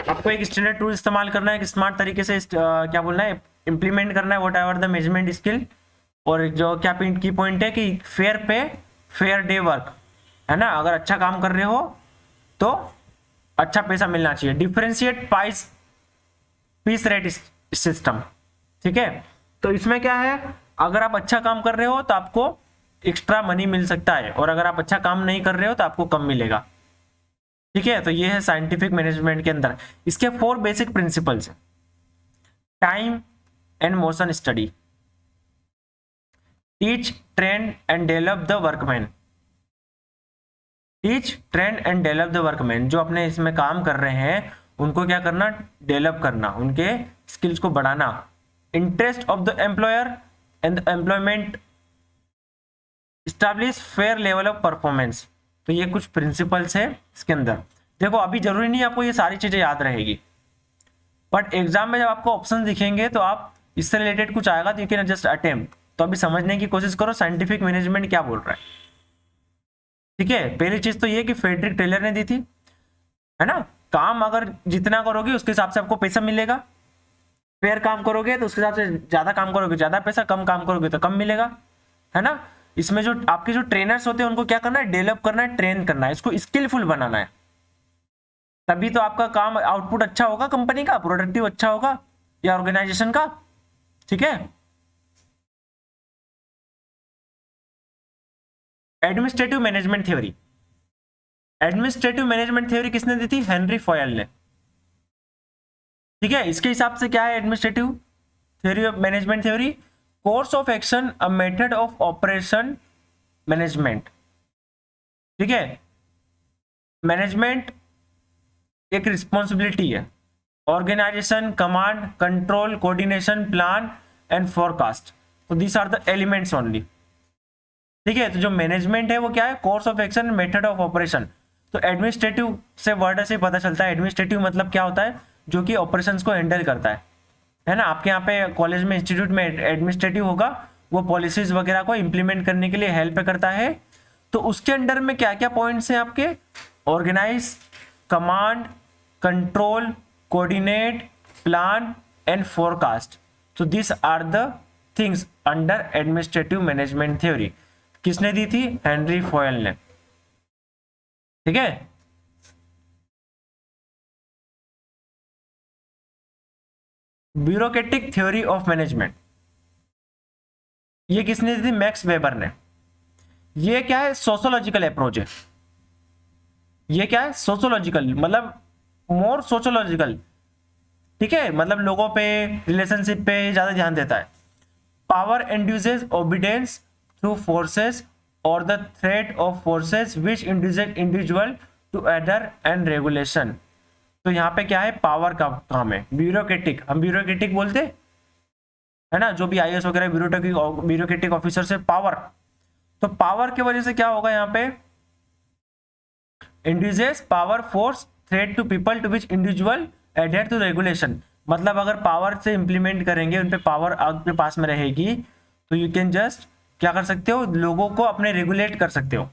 आपको एक स्टैंडर्ड टूल इस्तेमाल करना है, एक स्मार्ट तरीके से क्या बोलना है, इंप्लीमेंट करना है, what ever the measurement skill. और जो क्या की पॉइंट है कि फेयर पे फेयर डे वर्क, है ना? अगर अच्छा काम कर रहे हो तो अच्छा पैसा मिलना चाहिए। डिफरेंशिएट पीस रेट सिस्टम, ठीक है? तो इसमें क्या है, अगर आप अच्छा काम कर रहे हो तो आपको एक्स्ट्रा मनी मिल सकता है, और अगर आप अच्छा काम नहीं कर रहे हो तो आपको कम मिलेगा, ठीक है? तो ये है साइंटिफिक मैनेजमेंट के अंदर। इसके 4 बेसिक प्रिंसिपल्स हैं। Time and motion study, teach train and develop the workman, teach train and develop the workman. जो अपने इसमें काम कर रहे हैं उनको क्या करना, डेवलप करना, उनके स्किल्स को बढ़ाना। Interest of the employer and employment, establish fair level of performance. तो ये कुछ प्रिंसिपल्स है इसके अंदर। देखो अभी जरूरी नहीं आपको ये सारी चीजें याद रहेगी, बट एग्जाम में जब आपको ऑप्शन दिखेंगे तो आप इससे रिलेटेड कुछ आएगा तो यू कैन जस्ट अटेम्प्ट। तो अभी समझने की कोशिश करो साइंटिफिक मैनेजमेंट क्या बोल रहा है, ठीक है? पहली चीज तो ये कि फ्रेडरिक टेलर ने दी थी, है ना? काम अगर जितना करोगे उसके हिसाब से आपको पैसा मिलेगा। फेयर काम करोगे तो उसके हिसाब से ज्यादा काम करोगे ज्यादा पैसा, कम काम करोगे तो कम मिलेगा, है ना? इसमें जो आपके जो ट्रेनर्स होते हैं उनको क्या करना है, डेवलप करना है, ट्रेन करना है, इसको स्किलफुल बनाना है। तभी तो आपका काम आउटपुट अच्छा होगा, कंपनी का प्रोडक्टिव अच्छा होगा या ऑर्गेनाइजेशन का, ठीक है? Administrative management theory, administrative management theory किसने दी थी? हेनरी फॉयल ने, ठीक है? इसके हिसाब से क्या है administrative theory of management theory? Course of action, a method of operation management, ठीक है? मैनेजमेंट एक रिस्पॉन्सिबिलिटी है, organisation, command, control, coordination, plan and forecast. तो these are the elements only, ठीक है? तो जो मैनेजमेंट है वो क्या है? Course of action, method of operation. तो एडमिनिस्ट्रेटिव से वर्ड से पता चलता है, एडमिनिस्ट्रेटिव मतलब क्या होता है? जो कि ऑपरेशंस को हैंडल करता है, है ना, आपके यहाँ पे कॉलेज में, इंस्टीट्यूट में एडमिनिस्ट्रेटिव होगा, वो पॉलिसीज वगैरह को इम्प्लीमेंट करने के लिए हेल्प करता है। तो उसके अंडर में क्या क्या पॉइंट्स हैं आपके? Organise, command, control, coordinate, plan and forecast. तो this are the things under administrative management theory. किसने दी थी? हेनरी फॉयल ने। ठीक है, ब्यूरोक्रेटिक थ्योरी ऑफ मैनेजमेंट, ये किसने दी थी? मैक्स वेबर ने। ये क्या है? सोशोलॉजिकल अप्रोच है। ये क्या है? सोशोलॉजिकल, मतलब मोर सोशोलॉजिकल। ठीक है, मतलब लोगों पे, रिलेशनशिप पे ज्यादा ध्यान देता है। Power induces obedience through forces और the threat of forces which individual to order and regulation. तो यहाँ पे क्या है? पावर का काम है। ब्यूरोक्रेटिक, हम ब्यूरोक्रेटिक बोलते है ना, जो भी आईएएस वगैरह ब्यूरोक्रेटिक ऑफिसर से पावर। तो पावर की वजह से क्या होगा यहाँ पे? Induces power force threat to people to which individual adhere to regulation. मतलब अगर पावर से इंप्लीमेंट करेंगे, उन पे पावर आपके पास में रहेगी, तो यू कैन जस्ट क्या कर सकते हो? लोगों को अपने रेगुलेट कर सकते हो,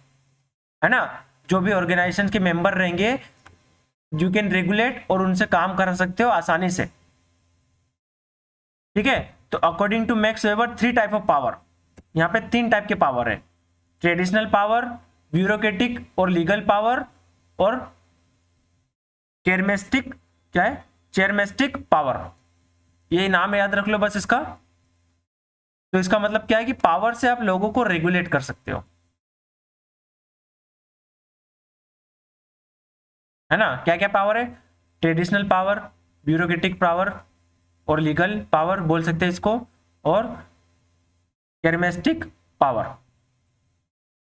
है ना। जो भी ऑर्गेनाइजेशन के मेंबर रहेंगे, यू कैन रेगुलेट और उनसे काम करा सकते हो आसानी से। ठीक है, तो according to Max Weber 3 type of power, यहाँ पे 3 टाइप के पावर है। ट्रेडिशनल पावर, ब्यूरोक्रेटिक और लीगल पावर, और केरमेस्टिक, क्या है? Charismatic power. ये नाम याद रख लो बस इसका। तो इसका मतलब क्या है कि पावर से आप लोगों को रेगुलेट कर सकते हो, है ना। क्या क्या पावर है? ट्रेडिशनल पावर, ब्यूरोक्रेटिक पावर और लीगल पावर बोल सकते हैं इसको, और केरमेस्टिक पावर।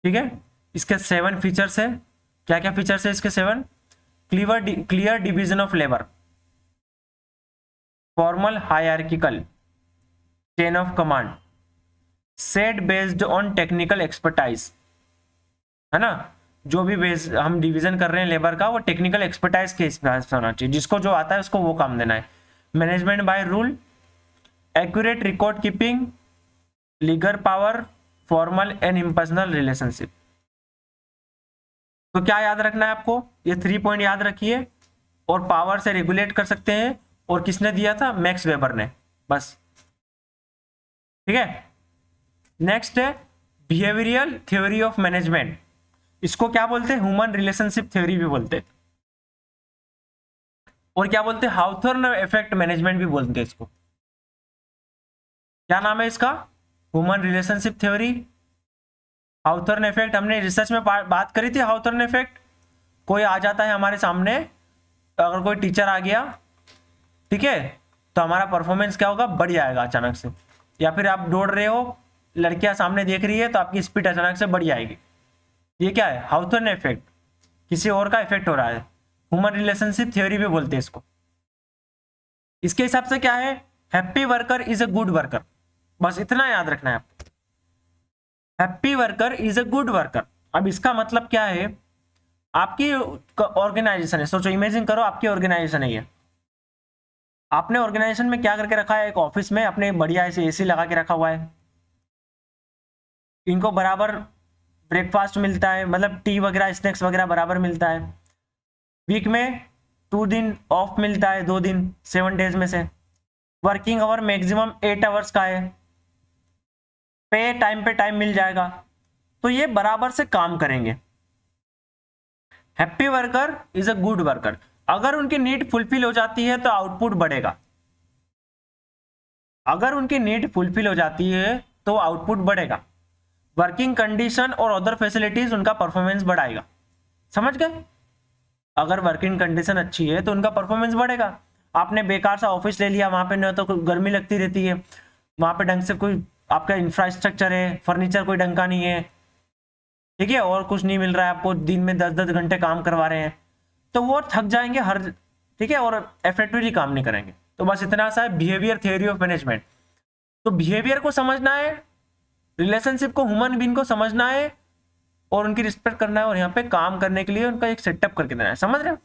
ठीक है, इसके 7 फीचर्स है। क्या क्या फीचर्स है इसके? 7। Clear division of labour, formal hierarchical chain of command, set based on technical expertise, है ना। जो भी बेस हम डिवीजन कर रहे हैं लेबर का, वो टेक्निकल एक्सपर्टाइज के हिसाब से होना चाहिए, जिसको जो आता है उसको वो काम देना है। Management by rule, accurate record keeping, legal power, formal and impersonal relationship. तो क्या याद रखना है आपको? ये 3 पॉइंट याद रखिए, और पावर से रेगुलेट कर सकते हैं, और किसने दिया था? मैक्स वेबर ने, बस। ठीक है, नेक्स्ट है बिहेवियरल थ्योरी ऑफ मैनेजमेंट। इसको क्या बोलते हैं? ह्यूमन रिलेशनशिप थ्योरी भी बोलते हैं, और क्या बोलते हैं? हाउथॉर्न इफेक्ट मैनेजमेंट भी बोलते हैं इसको। क्या नाम है इसका? Human relationship theory, Hawthorne effect. हमने रिसर्च में बात करी थी हाउथॉर्न इफेक्ट। कोई आ जाता है हमारे सामने, अगर कोई टीचर आ गया, ठीक है, तो हमारा परफॉर्मेंस क्या होगा? बढ़ जाएगा अचानक से। या फिर आप दौड़ रहे हो, लड़कियां सामने देख रही है, तो आपकी स्पीड अचानक से बढ़ जाएगी। ये क्या है? हाउथॉर्न इफेक्ट, किसी और का इफेक्ट हो रहा है। ह्यूमन रिलेशनशिप थ्योरी भी बोलते हैं इसको। इसके हिसाब से क्या है? Happy worker is a good worker. बस इतना याद रखना है आपको, happy worker is a good worker. अब इसका मतलब क्या है? आपकी ऑर्गेनाइजेशन है, सोचो, इमेजिन करो आपकी ऑर्गेनाइजेशन है ये। आपने ऑर्गेनाइजेशन में क्या करके रखा है? एक ऑफिस में अपने बढ़िया ऐसे एसी लगा के रखा हुआ है, इनको बराबर ब्रेकफास्ट मिलता है, मतलब टी वगैरह, स्नैक्स वगैरह बराबर मिलता है। वीक में 2 दिन ऑफ मिलता है, 2 दिन 7 डेज में से। वर्किंग आवर मैक्सिमम 8 आवर्स का है, पे टाइम पे टाइम मिल जाएगा। तो ये बराबर से काम करेंगे। Happy worker is a good worker. अगर उनकी नीड फुलफिल हो जाती है तो आउटपुट बढ़ेगा। अगर उनकी नीड फुलफिल हो जाती है तो आउटपुट बढ़ेगा। वर्किंग कंडीशन और अदर फैसिलिटीज उनका परफॉर्मेंस बढ़ाएगा। समझ गए? अगर वर्किंग कंडीशन अच्छी है तो उनका परफॉर्मेंस बढ़ेगा। आपने बेकार सा ऑफिस ले लिया, वहां पे न तो गर्मी लगती रहती है, वहां पे ढंग से कोई आपका इंफ्रास्ट्रक्चर है, फर्नीचर कोई ढंग का नहीं है, ठीक है, और कुछ नहीं मिल रहा है आपको, दिन में 10-10 घंटे काम करवा रहे हैं, तो वो थक जाएंगे हर, ठीक है, और इफेक्टिवली काम नहीं करेंगे। तो बस इतना सा है बिहेवियर थ्योरी ऑफ मैनेजमेंट। तो बिहेवियर को समझना है, रिलेशनशिप को, ह्यूमन बीइंग को समझना है, और उनकी रिस्पेक्ट करना है, और यहाँ पे काम करने के लिए उनका एक सेटअप करके देना है। समझ रहे हो?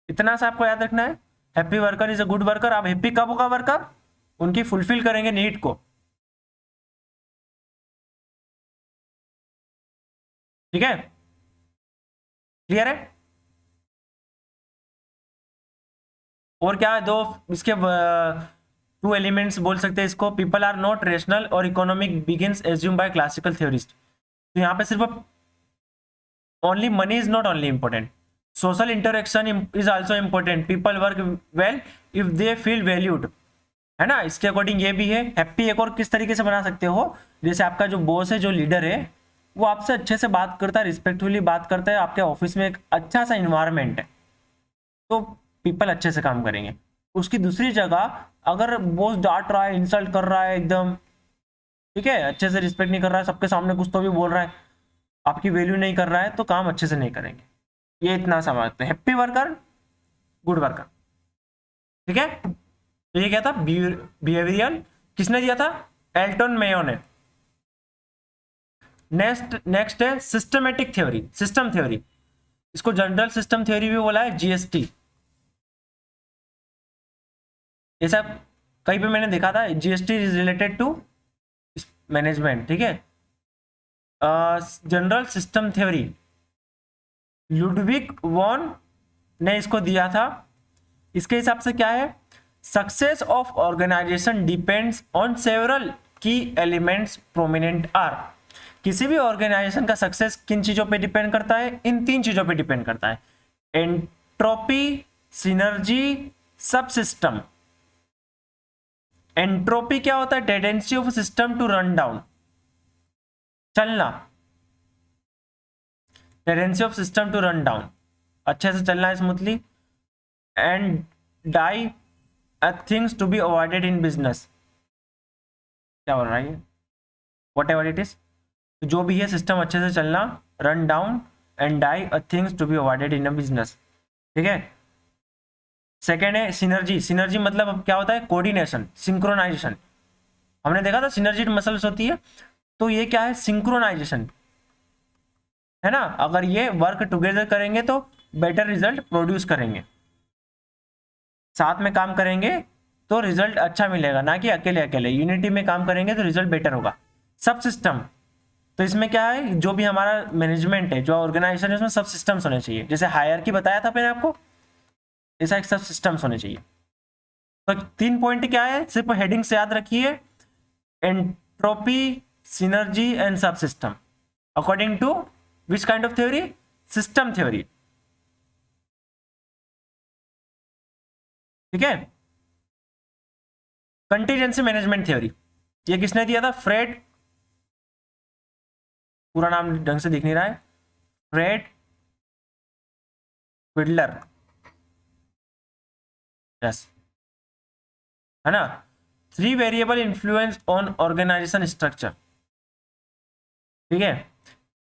इतना सा आपको याद रखना है। Happy worker is a good worker. अब हैप्पी कब होगा वर्कर, उनकी फुलफिल करेंगे नीड को, ठीक है, क्लियर है। और क्या है, दो इसके टू एलिमेंट्स बोल सकते हैं इसको, पीपल आर नॉट रेशनल और economic beings assume by classical theorist. तो यहाँ पे सिर्फ only money is not only important, social interaction is also important, people work well if they feel valued, है ना। इसके अकॉर्डिंग ये भी है। हैप्पी एक और किस तरीके से बना सकते हो, जैसे आपका जो बॉस है, जो लीडर है, वो आपसे अच्छे से बात करता है, रिस्पेक्टफुली बात करता है, आपके ऑफिस में एक अच्छा सा इन्वायरमेंट है, तो पीपल अच्छे से काम करेंगे। उसकी दूसरी जगह अगर बॉस डांट रहा है, इंसल्ट कर रहा है एकदम, ठीक है, अच्छे से रिस्पेक्ट नहीं कर रहा है, सबके सामने कुछ तो भी बोल रहा है, आपकी वैल्यू नहीं कर रहा है, तो काम अच्छे से नहीं करेंगे। ये इतना समझते हैं, हैप्पी वर्कर गुड वर्कर, ठीक है। तो ये क्या था, बिहेवियरल, किसने दिया था, एल्टन मेयो ने। नेक्स्ट है सिस्टमेटिक थ्योरी, सिस्टम थ्योरी, इसको जनरल सिस्टम थ्योरी भी बोला है, जीएसटी। ऐसा कहीं पे मैंने देखा था, GST is related to management, ठीक है। General system theory Ludwig von ने इसको दिया था। इसके हिसाब से क्या है, success of organisation depends on several key elements prominent are. किसी भी ऑर्गेनाइजेशन का सक्सेस किन चीजों पे डिपेंड करता है, इन तीन चीजों पे डिपेंड करता है, entropy, synergy, subsystem. Entropy क्या होता है, tendency of system to run down, चलना, tendency of system to run down, अच्छे से चलना है smoothly. And die things to be avoided in business, क्या बोल रहा है, वट एवर इट इज, जो भी है सिस्टम अच्छे से चलना, run down, and die things to be avoided in a business, ठीक है। सेकेंड है सिनर्जी, सिनर्जी मतलब अब क्या होता है, कोऑर्डिनेशन, सिंक्रोनाइजेशन। हमने देखा था सिनर्जी मसल्स होती है, तो ये क्या है, सिंक्रोनाइजेशन, है ना। अगर ये वर्क टुगेदर करेंगे तो बेटर रिजल्ट प्रोड्यूस करेंगे, साथ में काम करेंगे तो रिजल्ट अच्छा मिलेगा, ना कि अकेले अकेले। यूनिटी में काम करेंगे तो रिजल्ट बेटर होगा। सब सिस्टम, तो इसमें क्या है, जो भी हमारा मैनेजमेंट है, जो ऑर्गेनाइजेशन है, उसमें सब सिस्टम्स होने चाहिए। जैसे हायरार्की बताया था मैंने आपको, ऐसा एक सब सिस्टम्स होने चाहिए। तो 3 पॉइंट क्या है, सिर्फ हेडिंग से याद रखिए, entropy, synergy and sub system, according to which kind of theory, system theory, ठीक है। कंटीजेंसी मैनेजमेंट थ्योरी, ये किसने दिया था, फ्रेड, पूरा नाम ढंग से दिख नहीं रहा है, फ्रेड फिडलर, यस, है ना। 3 variable influence on organisation structure, ठीक है।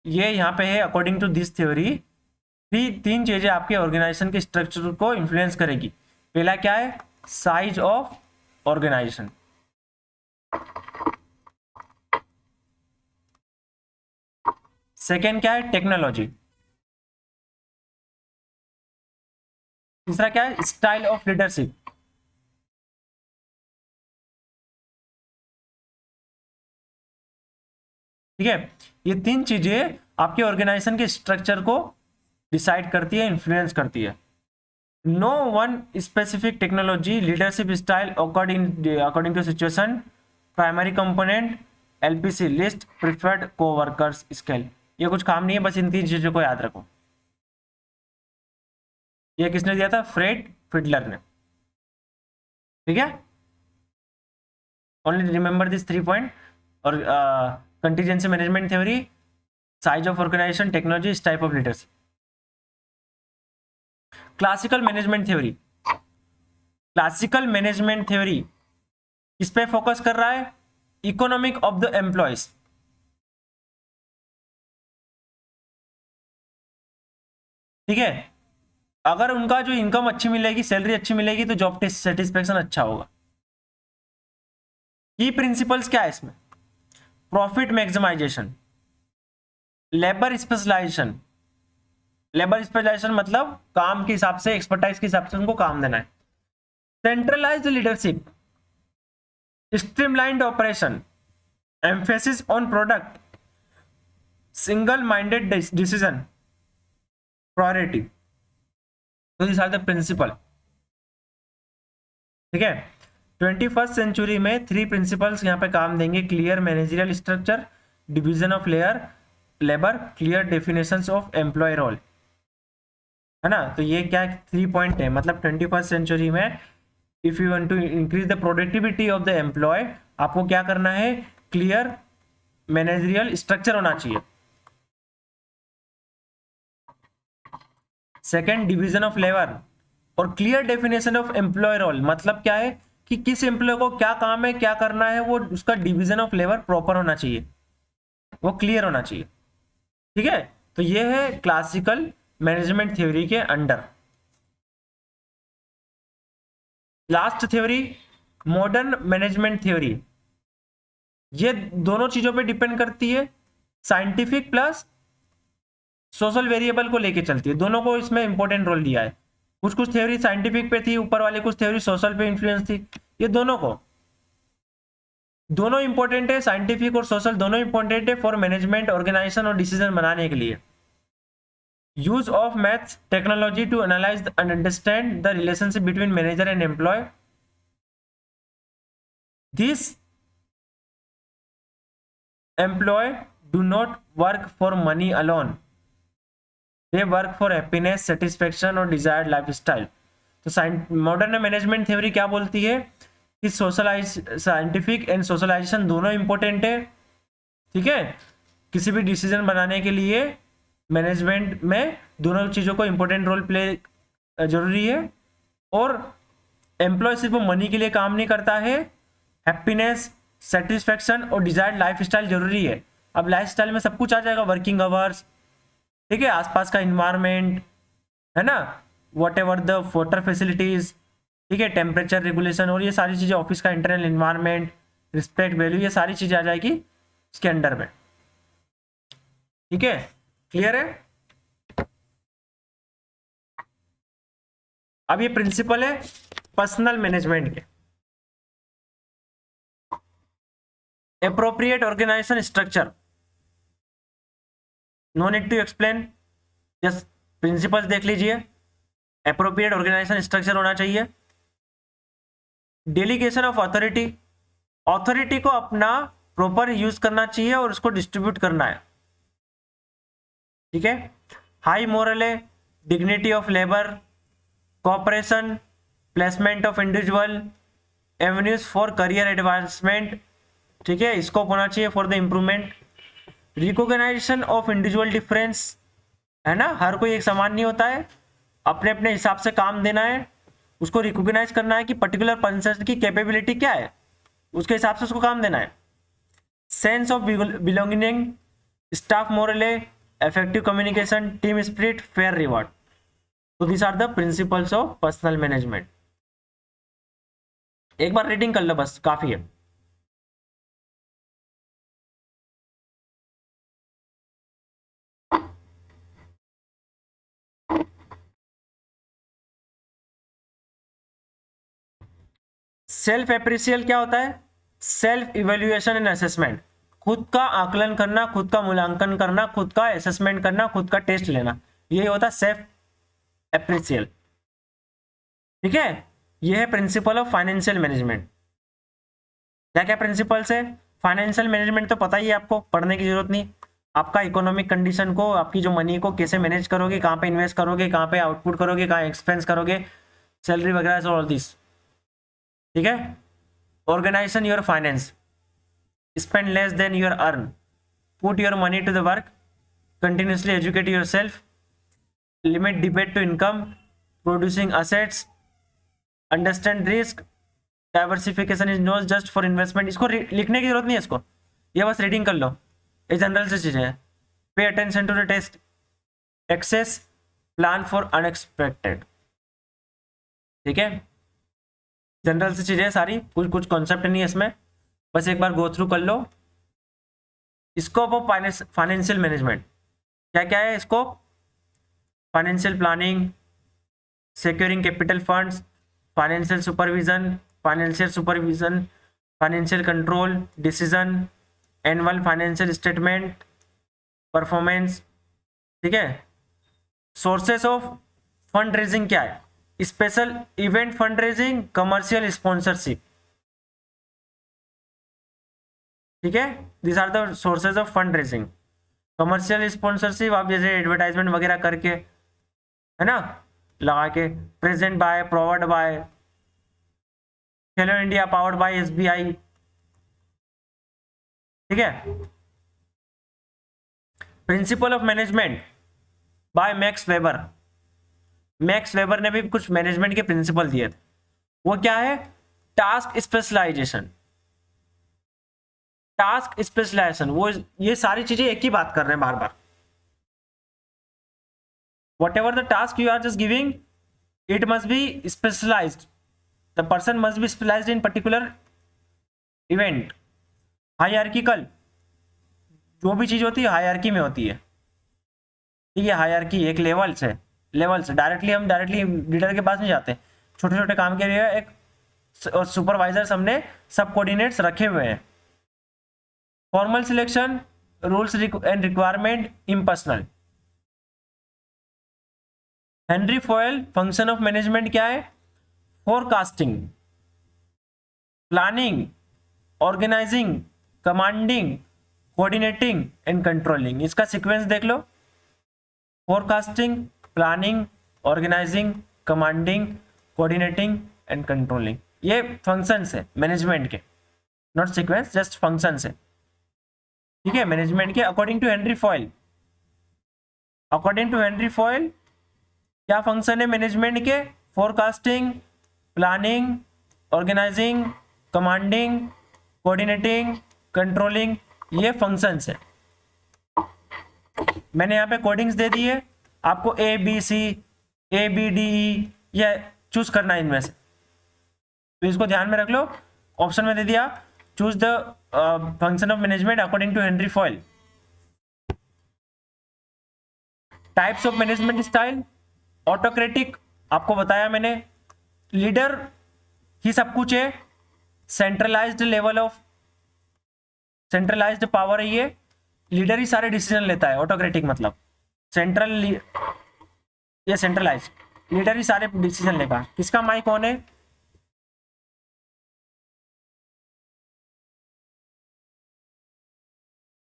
ये यहाँ पे है, अकॉर्डिंग टू दिस थ्योरी, 3 चीजें आपके ऑर्गेनाइजेशन के स्ट्रक्चर को इन्फ्लुएंस करेगी। पहला क्या है, साइज ऑफ ऑर्गेनाइजेशन, सेकेंड क्या है, टेक्नोलॉजी, तीसरा क्या है, स्टाइल ऑफ लीडरशिप, ठीक है। ये 3 चीजें आपके ऑर्गेनाइजेशन के स्ट्रक्चर को डिसाइड करती है, इन्फ्लुएंस करती है। No one specific technology, leadership style, according to situation, primary component, LPC list, preferred coworkers scale. ये कुछ काम नहीं है, बस इन 3 चीजों को याद रखो। ये किसने दिया था, फ्रेड फिडलर ने, ठीक है। Only remember this 3 point. और contingency management theory, size of organisation, technology, type of leaders. Classical management theory, classical management theory इस पे फोकस कर रहा है, इकोनॉमिक ऑफ द एम्प्लॉयज, ठीक है। अगर उनका जो इनकम अच्छी मिलेगी, सैलरी अच्छी मिलेगी, तो जॉब सेटिस्फेक्शन अच्छा होगा। की प्रिंसिपल्स क्या है इसमें, profit maximisation, labour specialisation, labour specialisation मतलब काम के हिसाब से, एक्सपर्टाइज के हिसाब से उनको काम देना है। Centralised leadership, streamlined operation, emphasis on product, single minded decision, priority. तो दिस आर द प्रिंसिपल। ठीक है, 21st सेंचुरी में 3 प्रिंसिपल्स यहाँ पे काम देंगे। Clear managerial structure, division of labour, clear definitions of employee role, है ना। तो ये क्या 3 पॉइंट है, मतलब 21st सेंचुरी में if you want to increase the productivity of the employee, आपको क्या करना है, क्लियर मैनेजरियल स्ट्रक्चर होना चाहिए। सेकेंड, डिवीजन ऑफ लेबर और clear definition of employee role, मतलब क्या है कि किस एम्प्लॉय को क्या काम है, क्या करना है, वो उसका डिवीजन ऑफ लेबर प्रॉपर होना चाहिए, वो क्लियर होना चाहिए। ठीक है, तो ये है क्लासिकल मैनेजमेंट थ्योरी के under. Last theory, modern management theory, ये दोनों चीजों पे डिपेंड करती है, साइंटिफिक प्लस सोशल वेरिएबल को लेके चलती है। दोनों को इसमें इंपॉर्टेंट रोल दिया है। कुछ कुछ थ्योरी साइंटिफिक पे थी ऊपर वाले, कुछ थ्योरी सोशल पे इन्फ्लुएंस थी। ये दोनों इंपॉर्टेंट है, साइंटिफिक और सोशल दोनों इंपॉर्टेंट है फॉर मैनेजमेंट, ऑर्गेनाइजेशन और डिसीजन बनाने के लिए। Use of maths technology to analyse and understand the relationship between manager and employee. This employee do not work for money alone, they work for happiness, satisfaction और डिजायर्ड लाइफस्टाइल। तो मॉडर्न मैनेजमेंट थ्योरी क्या बोलती है कि साइंटिफिक एंड सोशलाइजेशन दोनों इंपॉर्टेंट है। ठीक है, किसी भी डिसीजन बनाने के लिए मैनेजमेंट में दोनों चीजों को इंपॉर्टेंट रोल प्ले जरूरी है। और एम्प्लॉय सिर्फ मनी के लिए काम नहीं करता है, हैप्पीनेस, सेटिस्फेक्शन और डिजायर्ड लाइफस्टाइल जरूरी है। अब लाइफस्टाइल में सब कुछ आ जाएगा, वर्किंग आवर्स, ठीक है, आसपास का इन्वायरमेंट, है ना, what ever the water facilities, ठीक है, टेम्परेचर रेगुलेशन और ये सारी चीजें, ऑफिस का इंटरनल इन्वायरमेंट, रिस्पेक्ट, वैल्यू, ये सारी चीजें आ जाएगी इसके अंडर में। ठीक है, क्लियर है। अब ये प्रिंसिपल है पर्सनल मैनेजमेंट के। Appropriate organisation structure, no need to explain, just principles देख लीजिए। एप्रोप्रिएट ऑर्गेनाइजेशन स्ट्रक्चर होना चाहिए। डेलीगेशन ऑफ अथॉरिटी, अथॉरिटी को अपना प्रॉपर यूज करना चाहिए और उसको डिस्ट्रीब्यूट करना है। ठीक है, हाई मोरल है, dignity of labour, cooperation, placement of individual, avenues for career advancement, ठीक है, स्कोप होना चाहिए for the improvement. Recognition of individual difference, है ना, हर कोई एक समान नहीं होता है, अपने अपने हिसाब से काम देना है, उसको रिकॉग्नाइज करना है कि पर्टिकुलर पर्सन की कैपेबिलिटी क्या है, उसके हिसाब से उसको काम देना है। Sense of belonging, staff moral, effective communication, team spirit, fair reward. So these are the principles of personal management. एक बार रीडिंग कर लो बस, काफी है। सेल्फ एप्रिसियल क्या होता है? सेल्फ इवेल्युएशन एंड असेसमेंट, खुद का आकलन करना, खुद का मूल्यांकन करना, खुद का असेसमेंट करना, खुद का टेस्ट लेना, यही होता है सेल्फ एप्रिसियल। ठीक है, यह है प्रिंसिपल ऑफ फाइनेंशियल मैनेजमेंट। क्या क्या प्रिंसिपल्स है? फाइनेंशियल मैनेजमेंट तो पता ही है आपको, पढ़ने की जरूरत नहीं। आपका इकोनॉमिक कंडीशन को, आपकी जो मनी को कैसे मैनेज करोगे, कहाँ पे इन्वेस्ट करोगे, कहाँ पे आउटपुट करोगे, कहाँ एक्सपेंस करोगे, सैलरी वगैरह, ऑल दिस। ठीक है, organisation your finance, spend less than you earn, put your money to the work, continuously educate yourself, limit debt to income, producing assets, understand risk, diversification is not just for investment। इसको लिखने की जरूरत नहीं है, इसको ये बस रीडिंग कर लो, ये जनरल से चीजें हैं। Pay attention to the test, access, plan for unexpected. ठीक है, जनरल से चीजें सारी, कुछ कॉन्सेप्ट नहीं है इसमें, बस एक बार गो थ्रू कर लो। स्कोप ऑफ फाइनेंशियल मैनेजमेंट क्या क्या है? Scope, financial planning, securing capital funds, financial supervision, financial control, decision, annual financial statement, performance. ठीक है। सोर्सेस ऑफ फंड रेजिंग क्या है? Special event fund raising, commercial sponsorship. ठीक है, this are the sources of fund raising. Commercial sponsorship आप जैसे एडवर्टाइजमेंट वगैरह करके, है ना, लगा के, present by, powered by, Khelo India powered by SBI. ठीक है। Principle of management by max weber. Max weber ने भी कुछ मैनेजमेंट के प्रिंसिपल दिए थे। वो क्या है? Task specialisation, task specialisation. वो ये सारी चीजें एक ही बात कर रहे हैं बार बार। Whatever the task you are just giving, it must be specialised, the person must be specialised in particular event. Hierarchical, जो भी चीज होती है हायरार्की में होती है। ठीक है, हायरार्की एक लेवल्स है, लेवल्स। डायरेक्टली लीडर के पास नहीं जाते। छोटे छोटे काम के लिए एक सुपरवाइजर हमने सब कोऑर्डिनेट्स रखे हुए हैं। Formal selection, rules and requirement, impersonal. Henry Fayol function of management क्या है? Forecasting, planning, organising, commanding, coordinating and controlling. इसका सीक्वेंस देख लो। Forecasting, planning, organising, commanding, coordinating and controlling. ये फंक्शंस है मैनेजमेंट के, नॉट सीक्वेंस, जस्ट फंक्शंस है। ठीक है, मैनेजमेंट के according to Henry Fayol. According to Henry Fayol क्या फंक्शन है मैनेजमेंट के? Forecasting, planning, organising, commanding, coordinating, controlling, ये फंक्शंस है। मैंने यहाँ पे कोडिंग्स दे दी है आपको, A B C, A B D E, ये चूज करना है इनमें से, तो इसको ध्यान में रख लो। ऑप्शन में दे दिया, choose the function of management according to Henry Fayol. Types of management style, autocratic, आपको बताया मैंने, लीडर ही सब कुछ है, centralised level of, centralised power है ये, लीडर ही सारे डिसीजन लेता है। ऑटोक्रेटिक मतलब सेंट्रल, ये सेंट्रलाइज, लीडर ही सारे डिसीजन लेगा। किसका माइक ऑन है?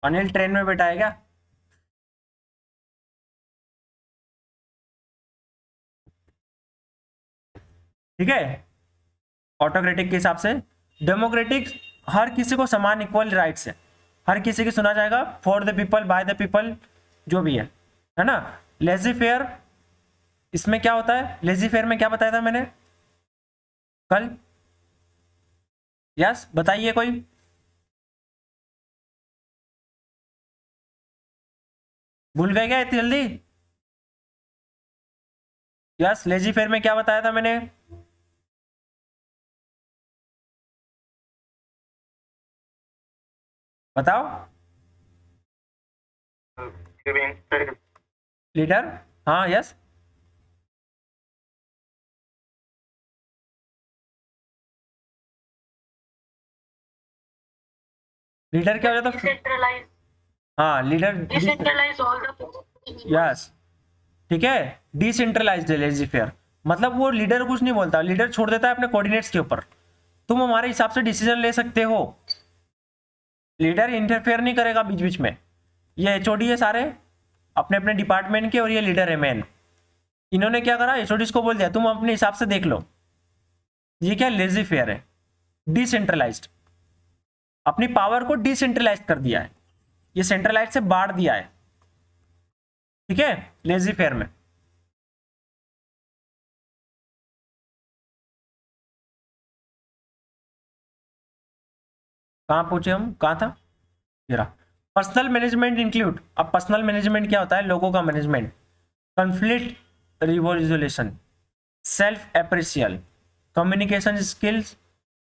अनिल ट्रेन में बैठा है क्या? ठीक है, ऑटोक्रेटिक के हिसाब से। डेमोक्रेटिक, हर किसी को समान इक्वल राइट्स है, हर किसी की सुना जाएगा, for the people, by the people, जो भी है ना। लेजी फेयर, इसमें क्या होता है? लेजी फेयर में क्या बताया था मैंने कल? यस, बताइए कोई। भूल गए क्या इतनी जल्दी? यस, लेजी फेयर में क्या बताया था मैंने? बताओ। लीडर, हाँ, यस। लीडर क्या हो जाता? डिसेंट्रलाइज, हाँ, leader, decentralise all the, yes, ठीक है, डिसेंट्रलाइज्ड है लेजी फेयर। मतलब वो लीडर कुछ नहीं बोलता, लीडर छोड़ देता है अपने कोऑर्डिनेट्स के ऊपर, तुम हमारे हिसाब से डिसीजन ले सकते हो। लीडर इंटरफेयर नहीं करेगा बीच बीच में। ये एचओडी है सारे अपने अपने डिपार्टमेंट के, और ये लीडर है मेन। इन्होंने क्या करा? एचओडीज को बोल दिया तुम अपने हिसाब से देख लो। ये क्या? लेजी फेयर है, डिसेंट्रलाइज्ड, अपनी पावर को डिसेंट्रलाइज कर दिया है, ये सेंट्रलाइज से बांट दिया है। ठीक है, लेजी फेयर में। कहाँ पूछे हम? कहाँ था मेरा? Personal management include. अब पर्सनल मैनेजमेंट क्या होता है? लोगों का management, conflict resolution, self appraisal, communication skills,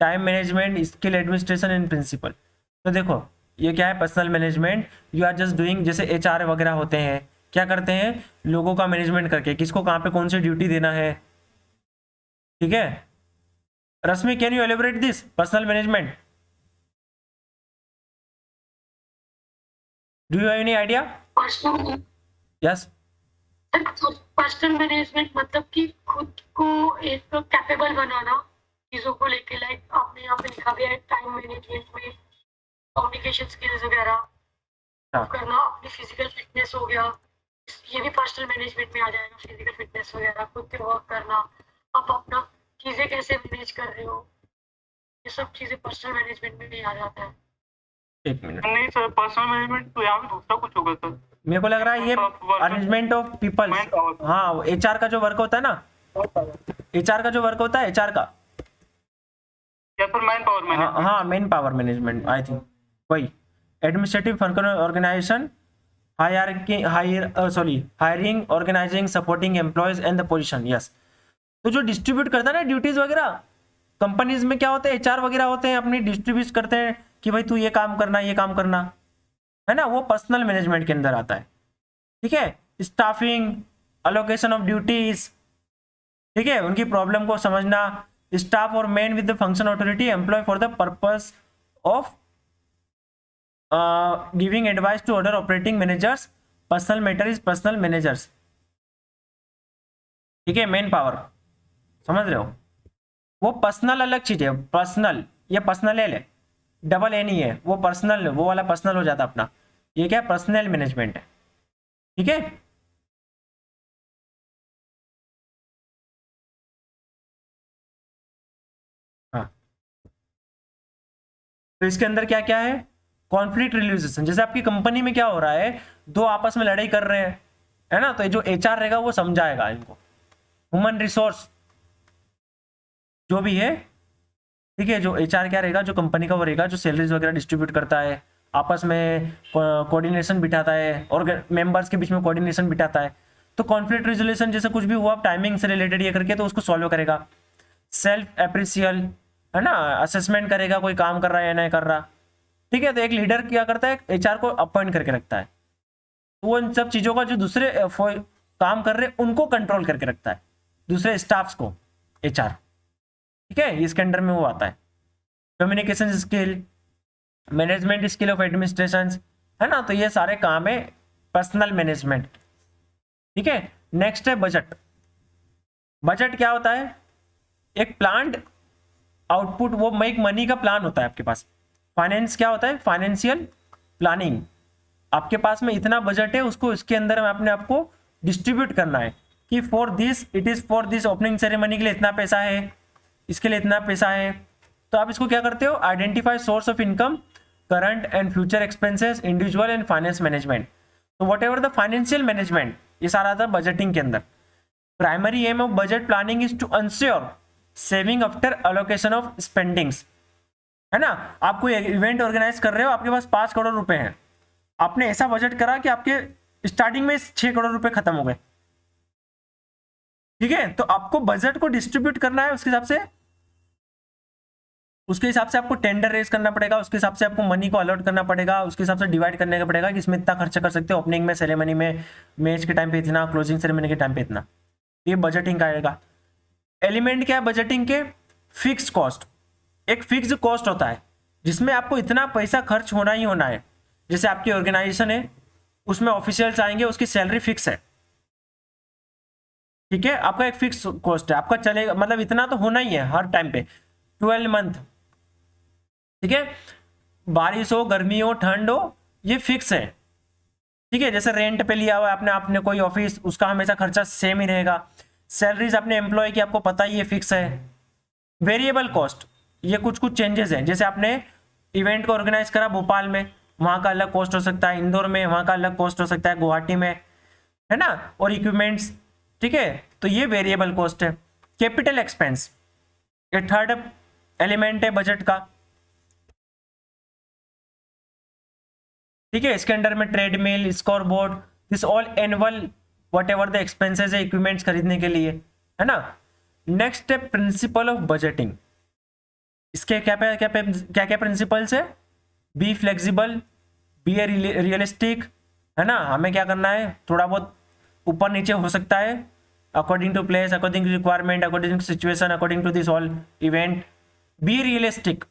time management, skill administration and principle. तो देखो ये क्या है? Personal management, you are just doing, जैसे एचआर वगैरह होते हैं, क्या करते हैं? लोगों का मैनेजमेंट करके, किसको कहाँ पे कौन सी ड्यूटी देना है, ठीक है, Rasmi, can you elaborate this personal management? Do you have any idea? Personal Yes. Personal management मतलब कि खुद को एक कैपेबल बनाना चीजों को लेके, लाइक आपने यहाँ पे लिखा भी है टाइम मैनेजमेंट में कम्युनिकेशन स्किल्स वगैरह हाँ। करना, अपनी फिजिकल फिटनेस हो गया, ये भी पर्सनल मैनेजमेंट में आ जाएगा। फिजिकल फिटनेस वगैरह, खुद पे वर्क करना, आप अपना चीजें कैसे मैनेज कर रहे हो, ये सब चीजें पर्सनल मैनेजमेंट में भी आ जाता है। एक मिनट, नहीं सर, पर्सनल मैनेजमेंट तो यहाँ पे दूसरा कुछ होगा सर। मेरे को लग रहा है ये अरेंजमेंट ऑफ पीपल। Manpower। हाँ, एचआर का जो वर्क होता है ना, एचआर का जो वर्क होता है, एचआर का, या सर मैन पावर हाँ मैनेजमेंट। हाँ, men power management, I think वही। Administrative function organisation, hiring, organising, supporting employees and the position. Yes, तो जो डिस्ट्रीब्यूट करता है ना ड्यूटीज वगैरह, कंपनीज में क्या होते हैं, एचआर वगैरह होते हैं, अपनी डिस्ट्रीब्यूट करते हैं कि भाई तू ये काम करना, ये काम करना, है ना, वो पर्सनल मैनेजमेंट के अंदर आता है। ठीक है, स्टाफिंग, अलोकेशन ऑफ ड्यूटीज, ठीक है, उनकी प्रॉब्लम को समझना, स्टाफ और man with the function authority employee for the purpose of giving advice to other operating managers, personnel matter is personnel managers. ठीक है, मेन पावर, समझ रहे हो, वो पर्सनल अलग चीज है, पर्सनल, ये पर्सनल है, डबल ए नहीं है, वो पर्सनल, वो वाला पर्सनल हो जाता अपना, ये क्या है, पर्सनल मैनेजमेंट है। ठीक है, हाँ, तो इसके अंदर क्या क्या है, कॉन्फ्लिक्ट रिजोल्यूशन, जैसे आपकी कंपनी में क्या हो रहा है, दो आपस में लड़ाई कर रहे हैं, है ना, तो जो एचआर रहेगा वो समझाएगा इनको, ह्यूमन रिसोर्स जो भी है, ठीक है, जो एचआर क्या रहेगा, जो कंपनी का वो रहेगा, जो सैलरीज वगैरह डिस्ट्रीब्यूट करता है, आपस में कोऑर्डिनेशन बिठाता है, और मेंबर्स के बीच में कोऑर्डिनेशन बिठाता है। तो कॉन्फ्लिक्ट रिजोल्यूशन जैसे कुछ भी हुआ टाइमिंग से रिलेटेड ये करके, तो उसको सॉल्व करेगा। सेल्फ एप्रिसियल, है ना, असेसमेंट करेगा कोई काम कर रहा है या नहीं कर रहा। ठीक है, तो एक लीडर क्या करता है, एचआर को अपॉइंट करके रखता है, तो वो इन सब चीज़ों का जो दूसरे काम कर रहे हैं उनको कंट्रोल करके रखता है, दूसरे स्टाफ्स को, एचआर। ठीक है, इसके अंडर में वो आता है। Communication skill, management skill of administration, है ना, तो ये सारे काम है पर्सनल मैनेजमेंट। ठीक है, नेक्स्ट है बजट। बजट क्या होता है, एक प्लान्ड आउटपुट, वो मेक मनी का प्लान होता है आपके पास। फाइनेंस क्या होता है, फाइनेंशियल प्लानिंग, आपके पास में इतना बजट है, उसको इसके अंदर में अपने आप को डिस्ट्रीब्यूट करना है कि for this, it is for this opening ceremony के लिए इतना पैसा है, इसके लिए इतना पैसा है। तो आप इसको क्या करते हो, identify source of income, current and future expenses, individual and finance management. तो whatever the financial management, ये सारा आता है बजटिंग के अंदर। Primary aim of budget planning is to ensure saving after allocation of spendings, है ना। आप कोई इवेंट ऑर्गेनाइज कर रहे हो, आपके पास 5 करोड़ रुपए हैं, आपने ऐसा बजट करा कि आपके स्टार्टिंग में 6 करोड़ रुपए खत्म हो गए। ठीक है, तो आपको बजट को डिस्ट्रीब्यूट करना है, उसके हिसाब से आपको टेंडर रेज करना पड़ेगा, उसके हिसाब से आपको मनी को अलॉट करना पड़ेगा, उसके हिसाब से डिवाइड करने का पड़ेगा कि इसमें इतना खर्चा कर सकते हो, ओपनिंग में, सेरेमनी में, मैच के टाइम पे इतना, क्लोजिंग सेरेमनी के टाइम पे इतना। ये बजटिंग का आएगा। एलिमेंट क्या है बजटिंग के, फिक्स कॉस्ट, एक फिक्स कॉस्ट होता है जिसमें आपको इतना पैसा खर्च होना ही होना है। जैसे आपकी ऑर्गेनाइजेशन है, उसमें ऑफिशियल्स आएंगे, उसकी सैलरी फिक्स है। ठीक है, आपका एक फिक्स कॉस्ट है, आपका चलेगा, मतलब इतना तो होना ही है हर टाइम पे, 12 मंथ। ठीक है, बारिश हो, गर्मी हो, ठंड हो, ये फिक्स है। ठीक है, जैसे रेंट पे लिया हुआ है आपने कोई ऑफिस, उसका हमेशा खर्चा सेम ही रहेगा। सैलरीज अपने एम्प्लॉय की आपको पता ही है, फिक्स है। वेरिएबल कॉस्ट, ये कुछ कुछ चेंजेस हैं, जैसे आपने इवेंट को ऑर्गेनाइज करा भोपाल में, वहाँ का अलग कॉस्ट हो सकता है, इंदौर में वहाँ का अलग कॉस्ट हो सकता है, गुवाहाटी में, है ना, और इक्विपमेंट्स। ठीक है, तो ये वेरिएबल कॉस्ट है। कैपिटल एक्सपेंस, ये थर्ड एलिमेंट है बजट का। ठीक है, इसके अंडर में treadmill, score board, this all annual what ever the expenses है इक्विपमेंट्स खरीदने के लिए, है ना। नेक्स्ट है प्रिंसिपल ऑफ बजटिंग। इसके क्या क्या प्रिंसिपल्स है, be flexible, be a realistic, है ना, हमें क्या करना है, थोड़ा बहुत ऊपर नीचे हो सकता है, according to place, according to requirement, according to situation, according to this all event, be realistic,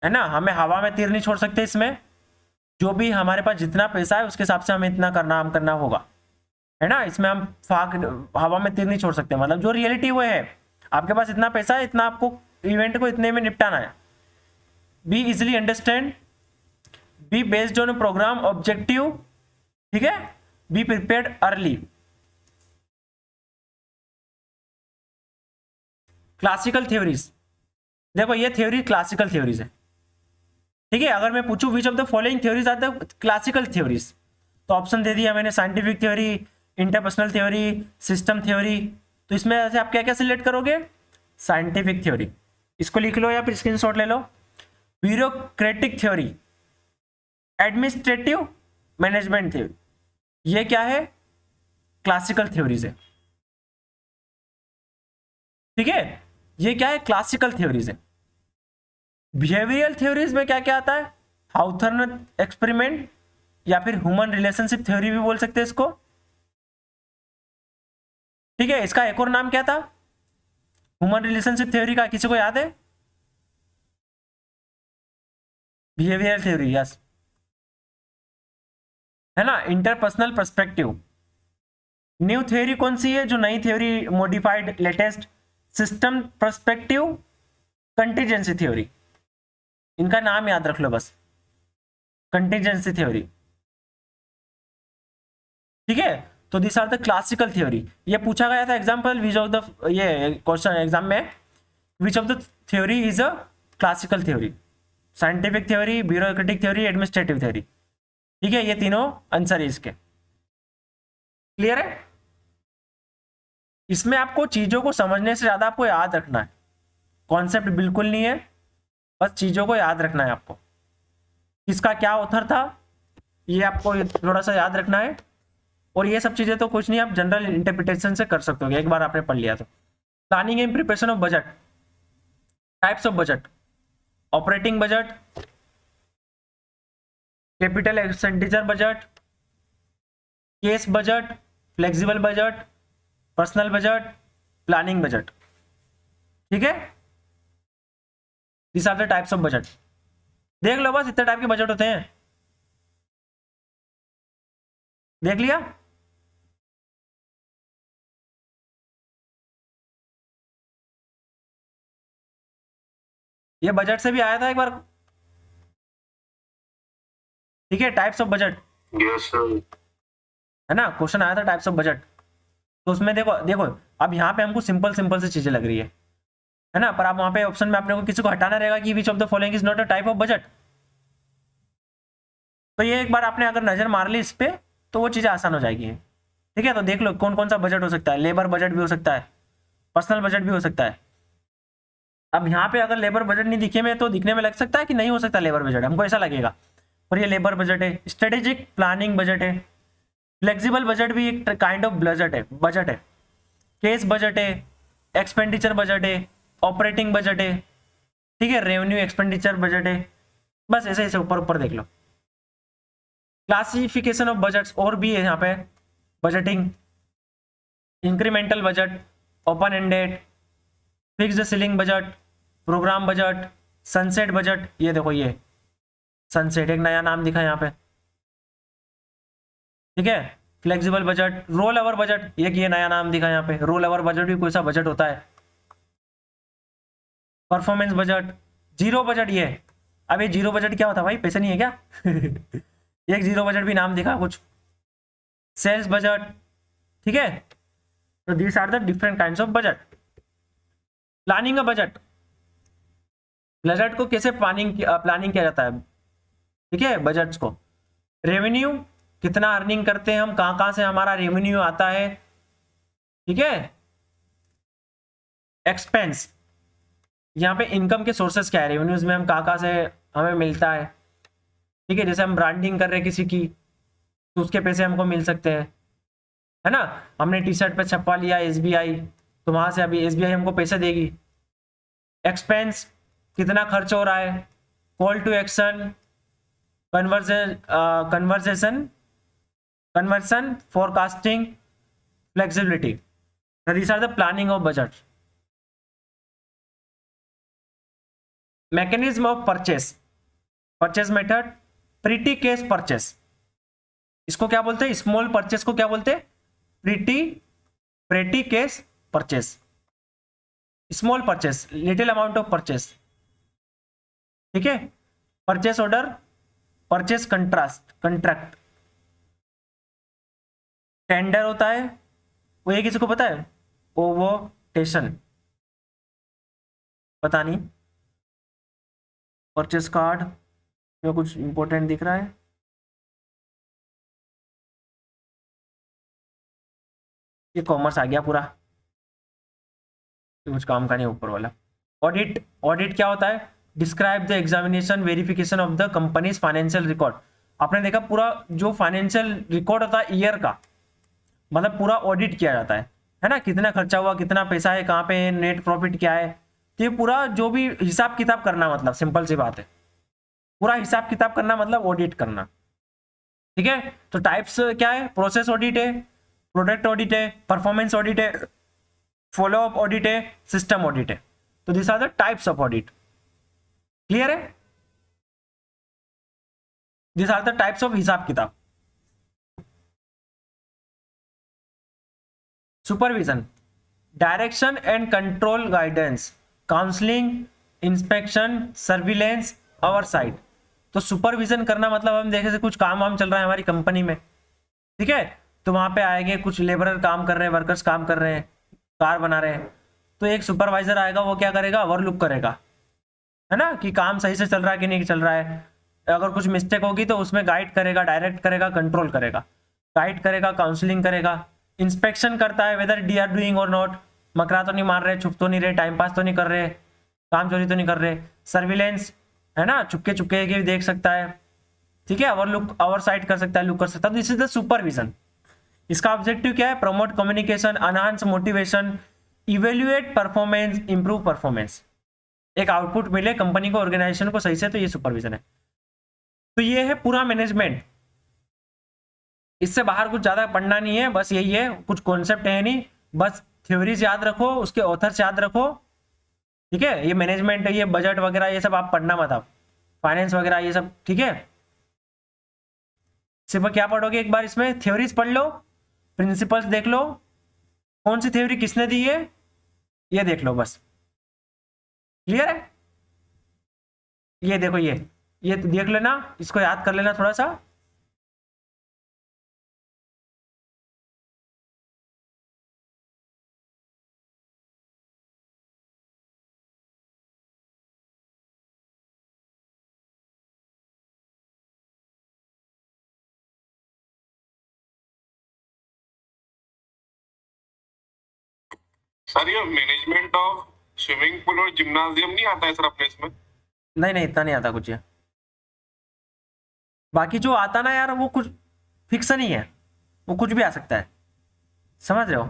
है ना, हमें हवा में तीर नहीं छोड़ सकते इसमें, जो भी हमारे पास जितना पैसा है उसके हिसाब से हमें इतना करना होगा, है ना, इसमें हम हवा में तीर नहीं छोड़ सकते, मतलब जो रियलिटी वो है, आपके पास इतना पैसा है, इतना आपको इवेंट को इतने में निपटाना है। Be easily understand, be based on programme objective, ठीक है, be prepared early. Classical theories, देखो ये थ्योरी क्लासिकल थ्योरीज है, ठीक है। अगर मैं पूछूं which of the following theories are the classical theories, तो ऑप्शन दे दिया मैंने, scientific theory, interpersonal theory, system theory. तो इसमें से आप क्या क्या सिलेक्ट करोगे? साइंटिफिक थ्योरी, इसको लिख लो या फिर स्क्रीनशॉट ले लो। Bureaucratic theory, administrative management theory, ये क्या है? क्लासिकल थ्योरीज है, ठीक है, ये क्या है? क्लासिकल थ्योरीज है। बिहेवियरल थ्योरीज में क्या क्या आता है? हाउथर्न एक्सपेरिमेंट या फिर ह्यूमन रिलेशनशिप थ्योरी भी बोल सकते हैं इसको, ठीक है। इसका एक और नाम क्या था ह्यूमन रिलेशनशिप थ्योरी का, किसी को याद है? बिहेवियरल थ्योरी, यस, है ना। इंटरपर्सनल पर्सपेक्टिव, न्यू थ्योरी कौन सी है जो नई theory, modified, latest? System perspective, contingency theory, इनका नाम याद रख लो बस, कंटीजेंसी थ्योरी, ठीक है। तो this are the classical theory. ये पूछा गया था एग्जांपल, विच ऑफ द, ये क्वेश्चन एग्जाम में, which of the theory is a classical theory? Scientific theory, bureaucratic theory, administrative theory, ठीक है। ये तीनों आंसर है इसके, क्लियर है। इसमें आपको चीजों को समझने से ज्यादा आपको याद रखना है, कॉन्सेप्ट बिल्कुल नहीं है, बस चीजों को याद रखना है आपको। किसका क्या ऑथर था ये आपको थोड़ा सा याद रखना है, और ये सब चीजें तो कुछ नहीं, आप जनरल इंटरप्रिटेशन से कर सकते हो, एक बार आपने पढ़ लिया तो। Planning and preparation of budget, types of budget, operating budget, capital expenditure budget, cash budget, flexible budget, personal budget, planning budget, ठीक है। This are the types of budget. देख लो बस, इतने टाइप के बजट होते हैं, देख लिया। ये बजट से भी आया था एक बार, ठीक है, types of budget, yes sir. है ना, क्वेश्चन आया था टाइप्स ऑफ बजट। तो उसमें देखो देखो, अब यहाँ पे हमको सिंपल सिंपल से चीजें लग रही है ना, पर आप वहां पे ऑप्शन में अपने को किसी को हटाना रहेगा कि विच of the following is not a type of budget. तो ये एक बार आपने अगर नजर मार ली इस पे, तो वो चीजें आसान हो जाएगी, ठीक है। तो देख लो कौन कौन सा बजट हो सकता है, लेबर बजट भी हो सकता है, पर्सनल बजट भी हो सकता है। अब यहाँ पे अगर लेबर बजट नहीं दिखे में, तो दिखने में लग सकता है कि नहीं हो सकता लेबर बजट, हमको ऐसा लगेगा, और ये लेबर बजट है। स्ट्रेटेजिक प्लानिंग बजट है, फ्लेक्सिबल बजट भी एक काइंड ऑफ बजट है, केस बजट है, एक्सपेंडिचर बजट है, ऑपरेटिंग बजट है, ठीक है, रेवेन्यू एक्सपेंडिचर बजट है। बस ऐसे ऐसे ऊपर ऊपर देख लो। क्लासिफिकेशन ऑफ बजट्स और भी है यहाँ पे, budgeting, incremental budget, open ended, fixed ceiling budget, programme budget, sunset budget. ये देखो, ये सनसेट एक नया नाम दिखा यहाँ पे, ठीक है। Flexible budget, roll over budget, ये नया नाम दिखा यहाँ पे, रोल ओवर बजट भी कोई सा बजट होता है। परफॉर्मेंस बजट, जीरो बजट, ये अब ये जीरो बजट क्या होता है भाई, पैसे नहीं है क्या? एक जीरो बजट भी नाम दिखा कुछ। सेल्स बजट, ठीक है। तो these are the different kinds of budget. Planning का बजट, बजट को कैसे प्लानिंग किया जाता है, ठीक है, बजट्स को। रेवेन्यू, कितना अर्निंग करते हैं हम, कहां से हमारा रेवेन्यू आता है, ठीक है। एक्सपेंस, यहाँ पे इनकम के सोर्सेस क्या है, रेवेन्यूज में हम कहां से हमें मिलता है, ठीक है। जैसे हम ब्रांडिंग कर रहे हैं किसी की, तो उसके पैसे हमको मिल सकते हैं, है ना। हमने टी शर्ट पे छपवा लिया एसबीआई, तो वहां से अभी एसबीआई हमको पैसे देगी। एक्सपेंस, कितना खर्च हो रहा है, call to action, conversion, forecasting, flexibility. These are the planning of budget. Mechanism of purchase, purchase method, petty cash purchase, इसको क्या बोलते हैं, स्मॉल परचेस को क्या बोलते हैं, pretty cash purchase, small purchase, little amount of purchase, ठीक है। Purchase order, purchase contract, tender होता है वो, ये किसी को पता है, ओवोटेशन, पता नहीं, परचेस कार्ड में कुछ इंपॉर्टेंट दिख रहा है, ये कॉमर्स आ गया पूरा, कुछ काम का नहीं ऊपर वाला। ऑडिट, ऑडिट क्या होता है, describe the examination verification of the companies financial record. आपने देखा पूरा जो फाइनेंशियल रिकॉर्ड होता है ईयर का, मतलब पूरा ऑडिट किया जाता है ना, कितना खर्चा हुआ, कितना पैसा है, कहाँ पे नेट प्रॉफिट क्या है, तो ये पूरा जो भी हिसाब किताब करना, मतलब सिंपल सी बात है, पूरा हिसाब किताब करना मतलब ऑडिट करना, ठीक है। तो टाइप्स क्या है, प्रोसेस ऑडिट है, प्रोडक्ट ऑडिट है, परफॉर्मेंस ऑडिट है, फॉलो अप ऑडिट है, सिस्टम ऑडिट है। तो this are the types of audit, clear है, this are the types of हिसाब किताब। Supervision, direction and control guidance, counselling, inspection, surveillance, oversight. तो सुपरविजन करना मतलब हम देखे से कुछ काम वाम चल रहा है हमारी कंपनी में, ठीक है, तो वहां पे आएंगे कुछ लेबरर काम कर रहे हैं, वर्कर्स काम कर रहे हैं, कार बना रहे हैं, तो एक सुपरवाइजर आएगा, वो क्या करेगा, ओवरलुक करेगा, है ना, कि काम सही से चल रहा है कि नहीं चल रहा है, अगर कुछ मिस्टेक होगी तो उसमें गाइड करेगा, डायरेक्ट करेगा, कंट्रोल करेगा, गाइड करेगा, काउंसलिंग करेगा, इंस्पेक्शन करता है वेदर डी आर डूइंग और नॉट, मकरा तो नहीं मार रहे, छुप तो नहीं रहे, टाइम पास तो नहीं कर रहे, काम चोरी तो नहीं कर रहे, सर्विलेंस, है ना, चुपके चुपके के भी देख सकता है, ठीक है, ओवरलुक, ओवरसाइट कर सकता है, लुक कर सकता है, दिस इज द सुपरविजन। इसका ऑब्जेक्टिव क्या है, promote communication, enhance motivation, evaluate performance, improve performance, एक आउटपुट मिले कंपनी को, ऑर्गेनाइजेशन को सही से, तो ये सुपरविजन है। तो ये है पूरा मैनेजमेंट, इससे बाहर कुछ ज्यादा पढ़ना नहीं है, बस यही है, कुछ कॉन्सेप्ट है नहीं, बस थ्योरीज याद रखो, उसके ऑथर्स याद रखो, ठीक है। ये मैनेजमेंट है, ये बजट वगैरह ये सब आप पढ़ना मत, आप फाइनेंस वगैरह ये सब, ठीक है। सिर्फ क्या पढ़ोगे एक बार, इसमें थ्योरीज पढ़ लो, प्रिंसिपल्स देख लो, कौन सी थ्योरी किसने दी है ये देख लो, बस क्लियर है। ये देखो, ये देख लेना, इसको याद कर लेना थोड़ा सा। सर ये मैनेजमेंट ऑफ स्विमिंग पूल और जिम्नाजियम नहीं आता है सर अपने इसमें? नहीं इतना नहीं आता कुछ, ये बाकी जो आता ना यार वो कुछ फिक्स नहीं है, वो कुछ भी आ सकता है, समझ रहे हो।